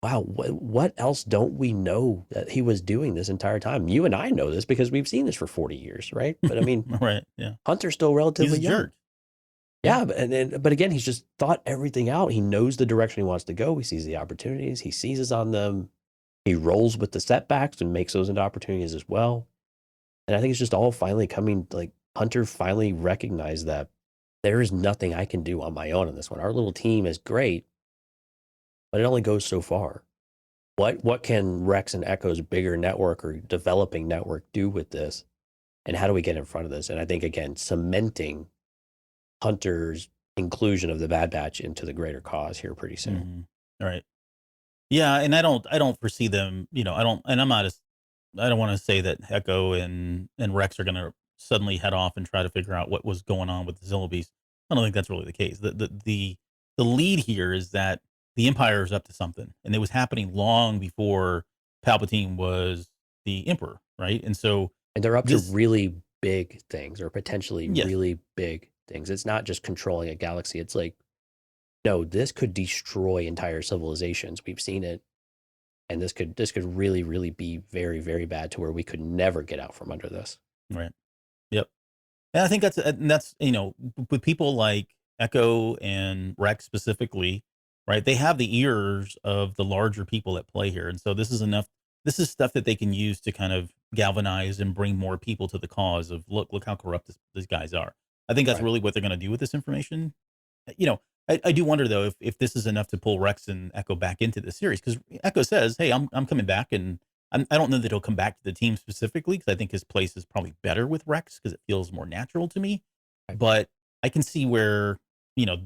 wow, what else don't we know that he was doing this entire time? You and I know this because we've seen this for 40 years, right? But I mean, Right. Yeah. Hunter's still relatively He's a young. jerk. Yeah, but again, he's just thought everything out. He knows the direction he wants to go. He sees the opportunities. He seizes on them. He rolls with the setbacks and makes those into opportunities as well. And I think it's just all finally coming, like Hunter finally recognized that there is nothing I can do on my own in this one. Our little team is great, but it only goes so far. What can Rex and Echo's bigger network or developing network do with this? And how do we get in front of this? And I think, again, cementing Hunter's inclusion of the Bad Batch into the greater cause here pretty soon. All right. Yeah, and I don't foresee them, I don't want to say that Echo and Rex are going to suddenly head off and try to figure out what was going on with the Zillowbees. I don't think that's really the case. The lead here is that the Empire is up to something, and it was happening long before Palpatine was the Emperor, right? And so, And they're up to really big things, or potentially Yes. really big things. It's not just controlling a galaxy. It's like, no, this could destroy entire civilizations. We've seen it. And this could really, really be very, very bad to where we could never get out from under this. right, yep. And I think that's with people like Echo and Rex specifically, right? They have the ears of the larger people at play here, and so this is enough. This is stuff that they can use to kind of galvanize and bring more people to the cause of look how corrupt these guys are. I think that's Right. really what they're going to do with this information. I do wonder though if this is enough to pull Rex and Echo back into the series, because Echo says, "Hey, I'm coming back," and I don't know that he'll come back to the team specifically because I think his place is probably better with Rex because it feels more natural to me. Right. But I can see where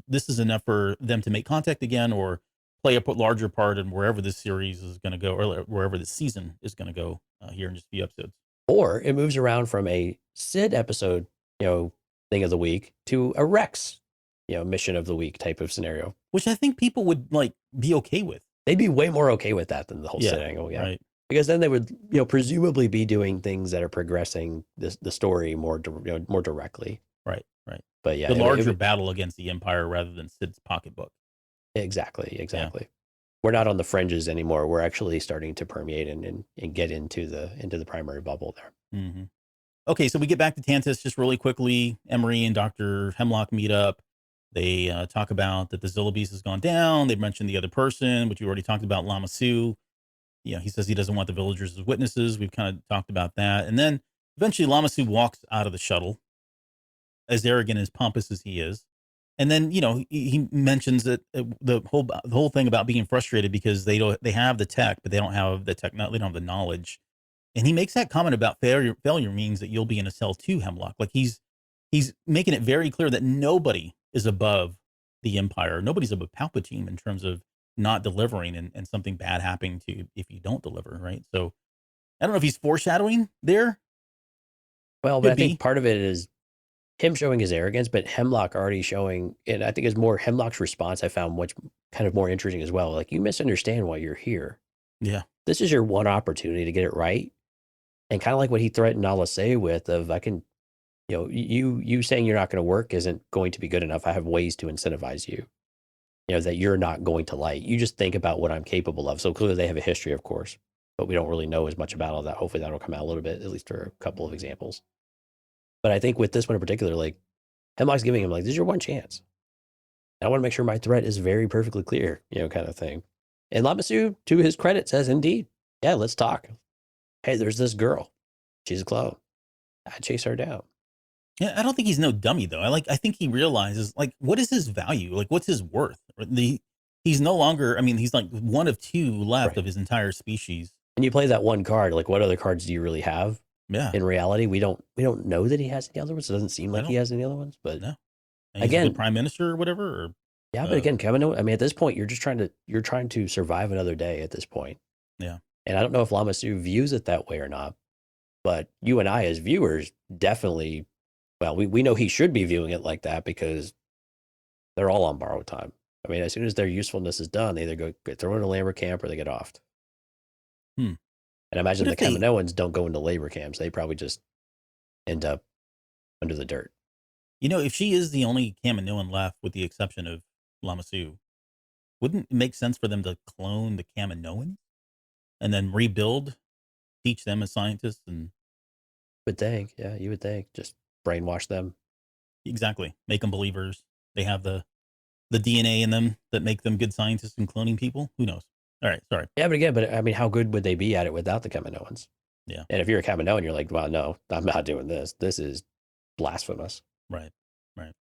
this is enough for them to make contact again or play a larger part in wherever this series is going to go or wherever this season is going to go here in just a few episodes. Or it moves around from a Sid episode, thing of the week to a Rex, mission of the week type of scenario. Which I think people would be okay with. They'd be way more okay with that than the whole Sid angle. Yeah. Right. Because then they would, presumably be doing things that are progressing the story more directly. Right. But yeah, the larger battle against the Empire rather than Sid's pocketbook. Exactly. We're not on the fringes anymore. We're actually starting to permeate and get into the primary bubble there. Mm-hmm. Okay, so we get back to Tantus just really quickly. Emery and Dr. Hemlock meet up. They talk about that the Zillowbees has gone down. They mentioned the other person, which we already talked about, Lama Su. He says he doesn't want the villagers as witnesses. We've kind of talked about that. And then eventually Lama Su walks out of the shuttle, as arrogant, as pompous as he is. And then, he mentions that the whole thing about being frustrated because they have the tech, but they don't have the they don't have the knowledge. And he makes that comment about failure means that you'll be in a cell too, Hemlock. Like he's making it very clear that nobody is above the Empire. Nobody's above Palpatine in terms of not delivering and something bad happening to you if you don't deliver, right? So I don't know if he's foreshadowing there. Well, but I think part of it is him showing his arrogance, but Hemlock already showing, and I think it's more Hemlock's response I found much kind of more interesting as well. Like, you misunderstand why you're here. Yeah. This is your one opportunity to get it right. And kind of like what he threatened Alasay with of, I can, you saying you're not going to work isn't going to be good enough. I have ways to incentivize you, that you're not going to like. You just think about what I'm capable of. So clearly they have a history, of course, but we don't really know as much about all that. Hopefully that'll come out a little bit, at least for a couple of examples. But I think with this one in particular, like, Hemlock's giving him, like, this is your one chance. I want to make sure my threat is very perfectly clear, kind of thing. And Lama Su, to his credit, says, indeed, yeah, let's talk. Hey, there's this girl. She's a clone. I chase her down. Yeah, I don't think he's no dummy, though. I think he realizes, what is his value? Like, what's his worth? He's no longer, he's like one of two left of his entire species. And you play that one card, like, what other cards do you really have? Yeah. In reality, we don't know that he has any other ones. It doesn't seem like he has any other ones, but no. Again, the prime minister or whatever. Yeah, but again, Kevin, at this point, you're trying to survive another day at this point. Yeah. And I don't know if Lama Su views it that way or not, but you and I as viewers definitely, well, we know he should be viewing it like that because they're all on borrowed time. As soon as their usefulness is done, they either get thrown in a Lambert camp or they get offed. Hmm. And I imagine What the if they? Kaminoans don't go into labor camps. They probably just end up under the dirt. If she is the only Kaminoan left, with the exception of Lamassu, wouldn't it make sense for them to clone the Kaminoans and then rebuild, teach them as scientists, and Would think, yeah, you would think. Just brainwash them. exactly make them believers? They have the DNA in them that make them good scientists and cloning people. Who knows? All right, sorry. Yeah, but again, I mean, how good would they be at it without the Kaminoans? Yeah, And if you're a Kaminoan, you're like, well, no, I'm not doing this. This is blasphemous. right, right.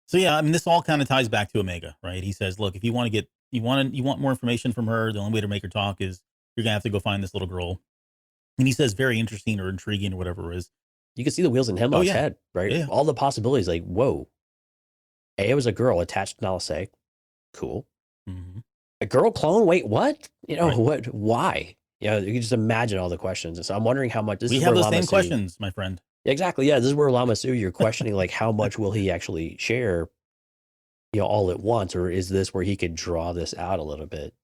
So yeah, I mean, this all kind of ties back to Omega, right? He says, look, if you want to get you want more information from her, the only way to make her talk is you're gonna have to go find this little girl. And he says, very interesting or intriguing or whatever it is. You can see the wheels in Oh Hemlock's yeah, head, right? yeah. All the possibilities, like, whoa. It was a girl attached to Nalase. Cool. Mm-hmm. A girl clone? Wait, what? Right. What? Why? You can just imagine all the questions. And so I'm wondering how much. We have those same questions, my friend. Exactly. Yeah, this is where Lamassu, you're questioning, like, how much will he actually share, all at once, or is this where he could draw this out a little bit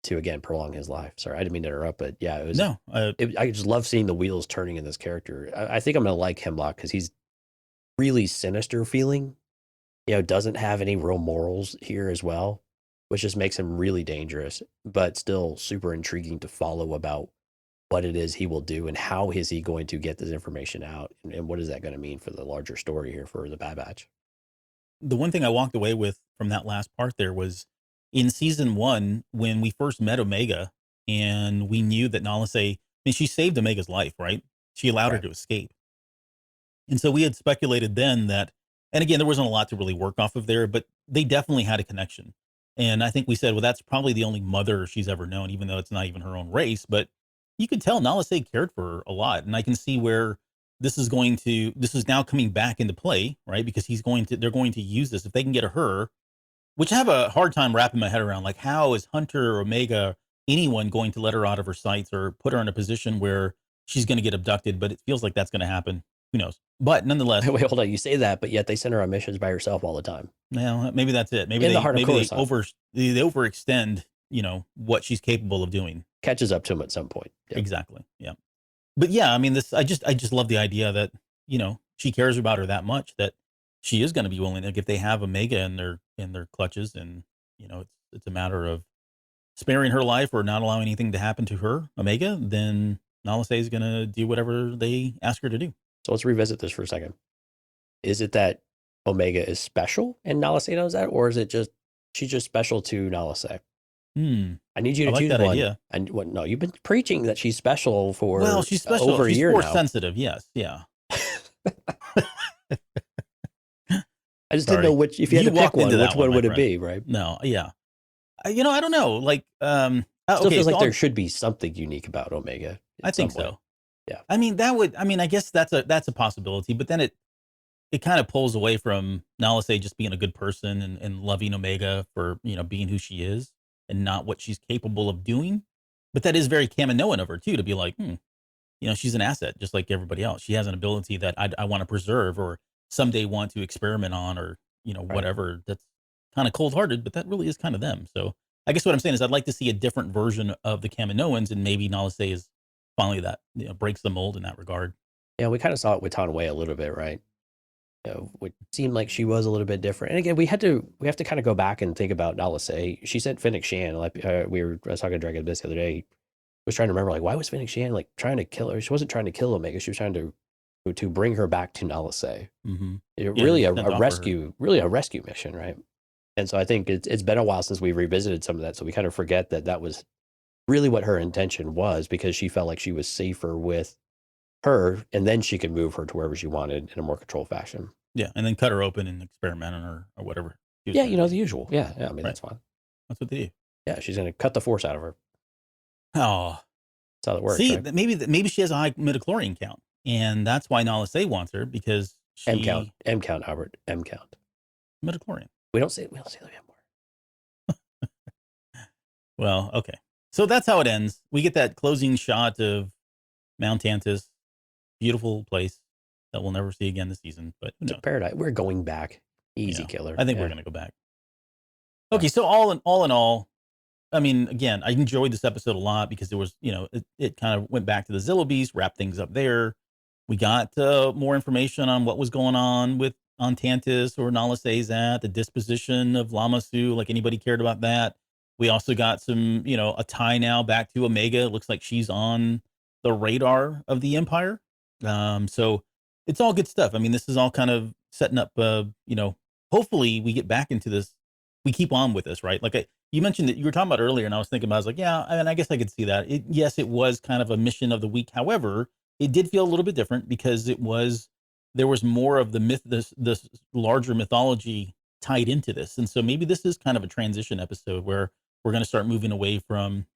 to again prolong his life? Sorry, I didn't mean to interrupt, but yeah, it was. No, I just love seeing the wheels turning in this character. I think I'm gonna like Hemlock because he's really sinister feeling. Doesn't have any real morals here as well, which just makes him really dangerous, but still super intriguing to follow about what it is he will do and how is he going to get this information out, and what is that going to mean for the larger story here for the Bad Batch. the one thing I walked away with from that last part there was in season 1 when we first met Omega and we knew that Nalase, I mean, she saved Omega's life, right? She allowed her Right. to escape. And so we had speculated then that, and again, there wasn't a lot to really work off of there, but they definitely had a connection. And I think we said, well, that's probably the only mother she's ever known, even though it's not even her own race. But you could tell Nalase cared for her a lot. And I can see where this is now coming back into play, right? Because they're going to use this if they can get her, which I have a hard time wrapping my head around. Like, how is Hunter or Omega, anyone going to let her out of her sights or put her in a position where she's going to get abducted? But it feels like that's going to happen. Who knows? But nonetheless, Wait, hold on. You say that, but yet they send her on missions by herself all the time. now maybe that's it. Maybe In the heart of they Coruscant. they overextend, what she's capable of doing. Catches up to him at some point. Yep. Exactly. Yeah. But yeah, I mean, I just love the idea that, she cares about her that much that she is going to be willing, like if they have Omega in their clutches and, it's a matter of sparing her life or not allowing anything to happen to her, Omega, then Nalase is going to do whatever they ask her to do. So let's revisit this for a second. Is it that Omega is special and Nalase knows that, or is it just she's just special to Nalase? I need you to I like choose that one. idea. And what? No, you've been preaching that she's special for Well, she's special. over a She's year force now. sensitive. Yes. Yeah. I just didn't know which. If you had to pick walked one, into that which one my would it friend. be? Right? No. Yeah. I don't know. Like, Still okay, feels like so there should be something unique about Omega. I think some way. so. Yeah. I mean, I guess that's a possibility, but then it kind of pulls away from Nalase just being a good person and loving Omega for, being who she is and not what she's capable of doing. But that is very Kaminoan of her too, to be like, she's an asset just like everybody else. She has an ability that I want to preserve or someday want to experiment on or, whatever. That's kind of cold hearted, but that really is kind of them. So I guess what I'm saying is I'd like to see a different version of the Kaminoans, and maybe Nalase is finally that, breaks the mold in that regard. Yeah, we kind of saw it with Tanway a little bit, right? It seemed like she was a little bit different. And again, we have to kind of go back and think about Nalase. She sent Fennec Shan. Like I was talking to Dragon Abyss the other day. Was trying to remember, like, why was Fennec Shan like trying to kill her? She wasn't trying to kill Omega. She was trying to bring her back to Nalase. Mm-hmm. Really a rescue, really a rescue mission, right? And so I think it's been a while since we've revisited some of that. So we kind of forget that was really what her intention was, because she felt like she was safer with her, and then she could move her to wherever she wanted in a more controlled fashion. Yeah, and then cut her open and experiment on her or whatever. Yeah, the usual. Yeah, I mean, that's fine. That's what they do. Yeah, she's going to cut the force out of her. Oh, that's how it works. See, right? maybe she has a high midichlorian count, and that's why Nalase wants her, because she M count, Albert, M count. Midichlorian. We don't say that anymore. Well, okay. So that's how it ends. We get that closing shot of Mount Tantus, beautiful place that we'll never see again this season. But it's a paradise. We're going back. Easy killer. I think we're going to go back. Okay, so all in all, I mean, again, I enjoyed this episode a lot because there was, it kind of went back to the Zillow Beast, wrapped things up there. We got more information on what was going on with on Tantus or Nala Sezat, the disposition of Lamasu, like anybody cared about that. We also got some, a tie now back to Omega. It looks like she's on the radar of the Empire. So it's all good stuff. I mean, this is all kind of setting up, hopefully we get back into this. We keep on with this, right? Like you mentioned that you were talking about earlier, and I was thinking about, I was like, yeah, and I guess I could see that. Yes, it was kind of a mission of the week. However, it did feel a little bit different because there was more of the myth, this larger mythology tied into this. And so maybe this is kind of a transition episode where we're going to start moving away from,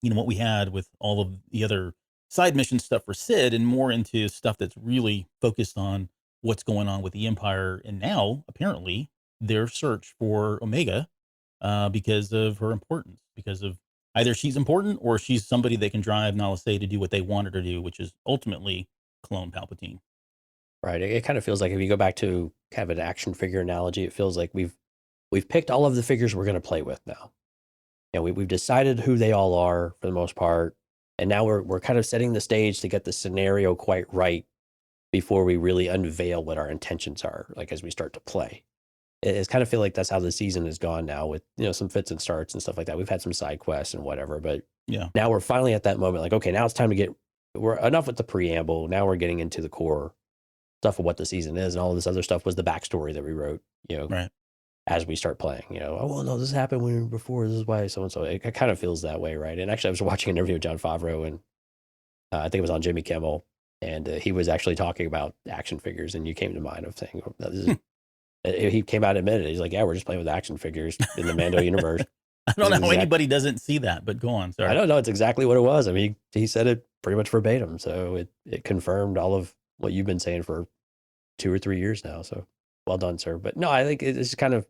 what we had with all of the other side mission stuff for Sid and more into stuff that's really focused on what's going on with the Empire. And now apparently their search for Omega, because of her importance, because of either she's important or she's somebody that can drive Nala Se to do what they want her to do, which is ultimately clone Palpatine. Right. It kind of feels like if you go back to kind of an action figure analogy, it feels like we've picked all of the figures we're going to play with now. We've decided who they all are for the most part, and now we're kind of setting the stage to get the scenario quite right before we really unveil what our intentions are, like as we start to play. It's kind of feel like that's how the season has gone now with, some fits and starts and stuff like that. We've had some side quests and whatever, but Yeah. now we're finally at that moment, like, okay, now it's time to we're enough with the preamble. Now we're getting into the core stuff of what the season is, and all of this other stuff was the backstory that we wrote, Right. as we start playing, oh, well, no, this happened when we were before, this is why so-and-so. It kind of feels that way, right? And actually, I was watching an interview with Jon Favreau, and I think it was on Jimmy Kimmel, and he was actually talking about action figures, and you came to mind of saying, oh, this is, he came out and admitted it. He's like, yeah, we're just playing with action figures in the Mando universe. I don't know how anybody doesn't see that, but go on. Sorry. I don't know. It's exactly what it was. I mean, he said it pretty much verbatim. So it confirmed all of what you've been saying for 2 or 3 years now. So well done, sir. But no, I think it's kind of,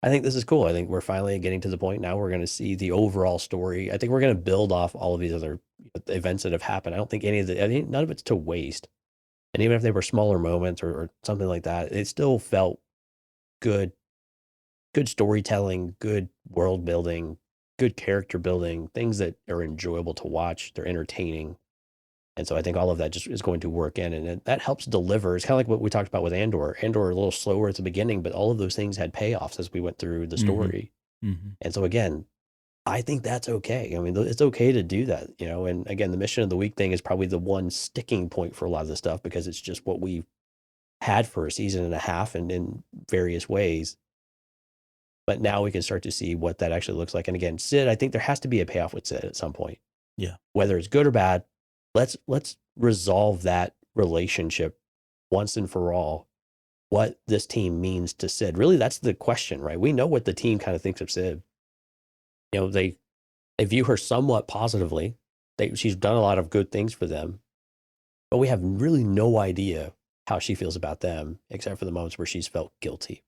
I think this is cool. I think we're finally getting to the point now we're going to see the overall story. I think we're going to build off all of these other events that have happened. I don't think none of it's to waste. And even if they were smaller moments or something like that, it still felt good storytelling, good world building, good character building, things that are enjoyable to watch. They're entertaining. And so I think all of that just is going to work in, and that helps deliver. It's kind of like what we talked about with Andor. Andor a little slower at the beginning, but all of those things had payoffs as we went through the story. Mm-hmm. And so again, I think that's okay. I mean, it's okay to do that, and again, the mission of the week thing is probably the one sticking point for a lot of this stuff because it's just what we've had for a season and a half and in various ways. But now we can start to see what that actually looks like. And again, Sid, I think there has to be a payoff with Sid at some point. Yeah. Whether it's good or bad, let's resolve that relationship once and for all. What this team means to Sid. Really, that's the question, right? We know what the team kind of thinks of Sid. They view her somewhat positively. She's done a lot of good things for them. But we have really no idea how she feels about them, except for the moments where she's felt guilty.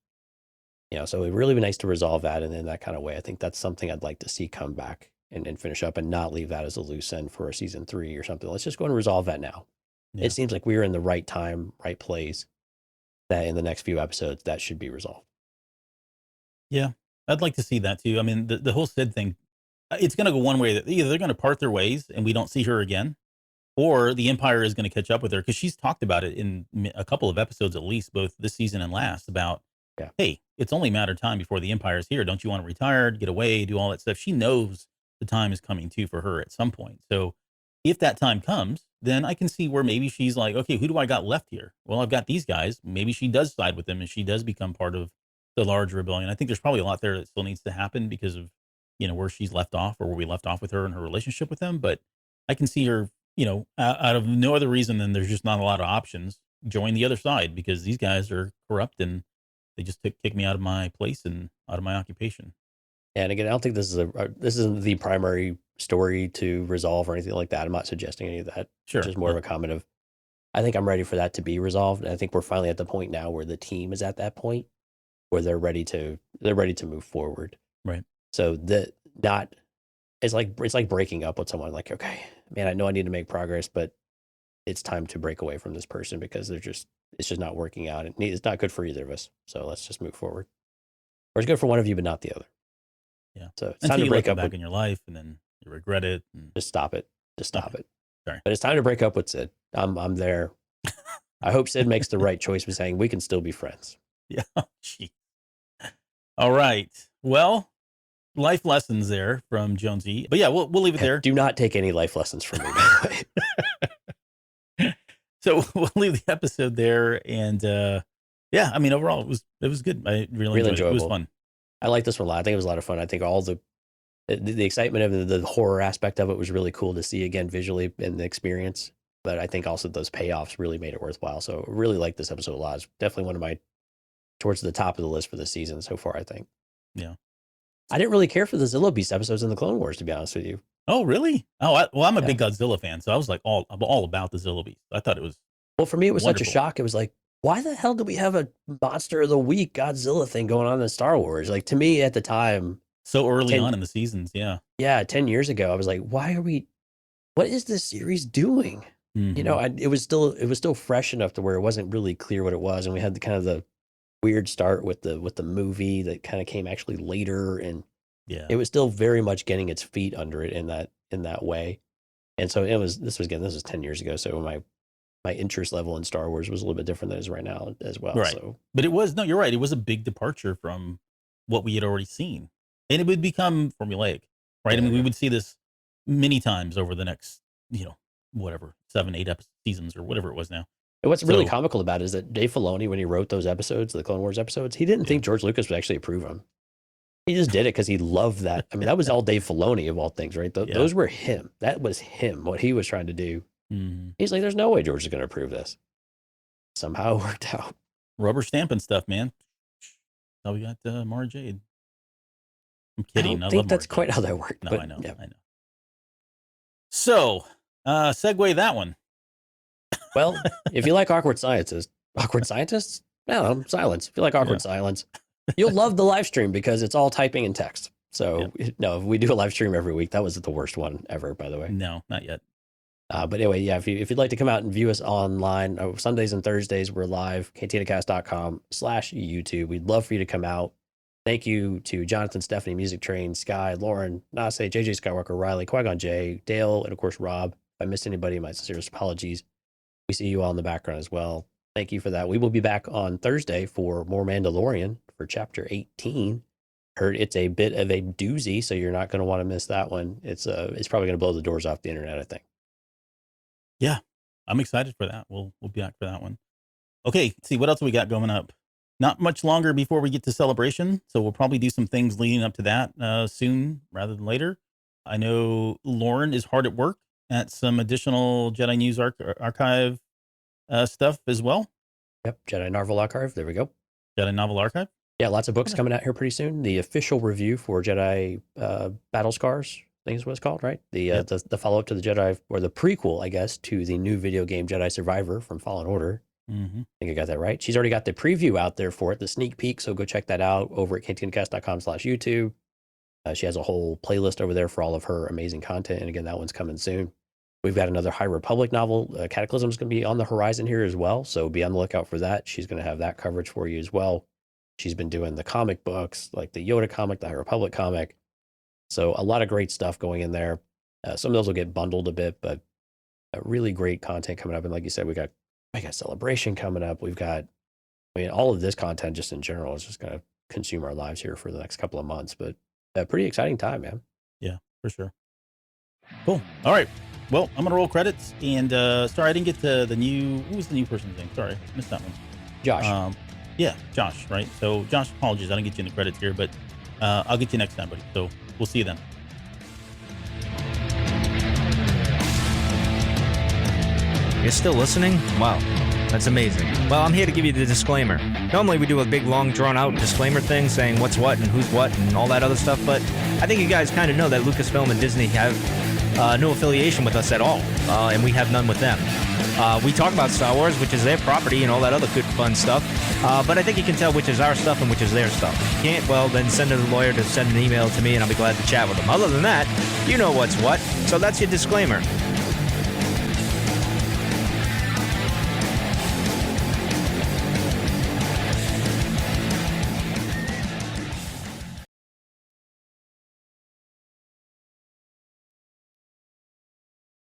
So it'd really be nice to resolve that in that kind of way. I think that's something I'd like to see come back and finish up and not leave that as a loose end for a season 3 or something. Let's just go and resolve that now. Yeah. It seems like we're in the right time, right place, that in the next few episodes, that should be resolved. Yeah, I'd like to see that too. I mean, the whole Sid thing, it's going to go one way that either they're going to part their ways and we don't see her again, or the Empire is going to catch up with her because she's talked about it in a couple of episodes, at least both this season and last, about, hey, it's only a matter of time before the Empire is here. Don't you want to retire, get away, do all that stuff? She knows the time is coming too for her at some point. So if that time comes, then I can see where maybe she's like, okay, who do I got left here? Well, I've got these guys. Maybe she does side with them and she does become part of the large rebellion. I think there's probably a lot there that still needs to happen because of, where she's left off or where we left off with her and her relationship with them. But I can see her, out of no other reason than there's just not a lot of options, join the other side because these guys are corrupt and they just kick me out of my place and out of my occupation. And again, I don't think this isn't the primary story to resolve or anything like that. I'm not suggesting any of that. Sure. It's just more of a comment of, I think I'm ready for that to be resolved. And I think we're finally at the point now where the team is at that point where they're ready to move forward. Right. So it's like breaking up with someone. Like, okay, man, I know I need to make progress, but it's time to break away from this person because it's just not working out. It's not good for either of us. So let's just move forward. Or it's good for one of you, but not the other. Yeah. So it's Until time to you break look up. back in your life and then you regret it. And... Just stop it. Just stop Okay. it. Sorry. But it's time to break up with Sid. I'm there. I hope Sid makes the right choice by saying we can still be friends. Yeah. Gee. All right. Well, life lessons there from Jonesy. But yeah, we'll leave it there. Do not take any life lessons from me, by the way. So we'll leave the episode there, and yeah, I mean, overall, it was good. I really enjoyed it. It was fun. I like this one a lot. I think it was a lot of fun. I think all the excitement of the horror aspect of it was really cool to see again visually in the experience. But I think also those payoffs really made it worthwhile. So I really like this episode a lot. It's definitely one of my towards the top of the list for the season so far, I think. Yeah. I didn't really care for the Zilla Beast episodes in the Clone Wars, to be honest with you. Oh, really? Oh, I'm a big Godzilla fan, so I was like all about the Zilla Beast. I thought it was well for me. It was wonderful. Such a shock. It was like, why the hell do we have a Monster of the Week Godzilla thing going on in Star Wars? Like to me at the time, so early on in the seasons, yeah, 10 years ago, I was like, why are we? What is this series doing? Mm-hmm. You know, it was still fresh enough to where it wasn't really clear what it was, and we had the kind of the weird start with the movie that kind of came actually later, and yeah, it was still very much getting its feet under it in that way. And so this was 10 years ago, so my interest level in Star Wars was a little bit different than it is right now as well. Right. So, but you're right. It was a big departure from what we had already seen, and it would become formulaic, right? Yeah, I mean, we would see this many times over the next, whatever 7-8 seasons or whatever it was now. And what's really comical about it is that Dave Filoni, when he wrote those episodes, the Clone Wars episodes, he didn't think George Lucas would actually approve them. He just did it because he loved that. I mean, that was all Dave Filoni of all things, right? Those were him. That was him, what he was trying to do. Mm-hmm. He's like, there's no way George is going to approve this. Somehow it worked out. Rubber stamping stuff, man. Now we got Mara Jade. I'm kidding. I don't think that's quite how that worked. No, but, I know. yeah. I know. So, segue that one. Well, if you like awkward scientists, I don't know, silence. If you like awkward silence, you'll love the live stream because it's all typing and text. So, no, we do a live stream every week. That was the worst one ever, by the way. No, not yet. But anyway, yeah, if you'd like to come out and view us online, Sundays and Thursdays, we're live, cantinacast.com/YouTube. We'd love for you to come out. Thank you to Jonathan, Stephanie, Music Train, Sky, Lauren, Nase, JJ Skywalker, Riley, Qui-Gon J, Dale, and of course, Rob. If I missed anybody, my sincerest apologies. We see you all in the background as well. Thank you for that. We will be back on Thursday for more Mandalorian for Chapter 18. Heard it's a bit of a doozy, so you're not going to want to miss that one. It's probably going to blow the doors off the internet, I think. Yeah, I'm excited for that. We'll be back for that one. Okay, let's see what else we got going up. Not much longer before we get to Celebration, so we'll probably do some things leading up to that soon rather than later. I know Lauren is hard at work at some additional Jedi News Archive stuff as well. Yep, Jedi Novel Archive. There we go. Jedi Novel Archive. Yeah, lots of books coming out here pretty soon. The official review for Jedi Battle Scars, I think is what it's called, right? The follow-up to the Jedi, or the prequel, I guess, to the new video game Jedi Survivor from Fallen Order. Mm-hmm. I think I got that right. She's already got the preview out there for it, the sneak peek, so go check that out over at cantinacast.com/YouTube. She has a whole playlist over there for all of her amazing content, and again, that one's coming soon. We've got another High Republic novel, Cataclysm, is going to be on the horizon here as well, so be on the lookout for that. She's going to have that coverage for you as well. She's been doing the comic books, like the Yoda comic, the High Republic comic. So a lot of great stuff going in there. Some of those will get bundled a bit, but really great content coming up. And like you said, we got Celebration coming up. We've got, all of this content just in general is just going to consume our lives here for the next couple of months. But a pretty exciting time, man. Yeah, for sure. Cool. All right. Well, I'm going to roll credits. And sorry, I didn't get to who was the new person's name? Sorry, missed that one. Josh. Yeah, Josh, right? So, Josh, apologies. I didn't get you in the credits here, but I'll get you next time, buddy. So, we'll see you then. You're still listening? Wow, that's amazing. Well, I'm here to give you the disclaimer. Normally we do a big, long, drawn-out disclaimer thing saying what's what and who's what and all that other stuff, but I think you guys kind of know that Lucasfilm and Disney have no affiliation with us at all, and we have none with them. We talk about Star Wars, which is their property, and all that other good, fun stuff, but I think you can tell which is our stuff and which is their stuff. If you can't, well, then send a lawyer to send an email to me, and I'll be glad to chat with them. Other than that, you know what's what, so that's your disclaimer.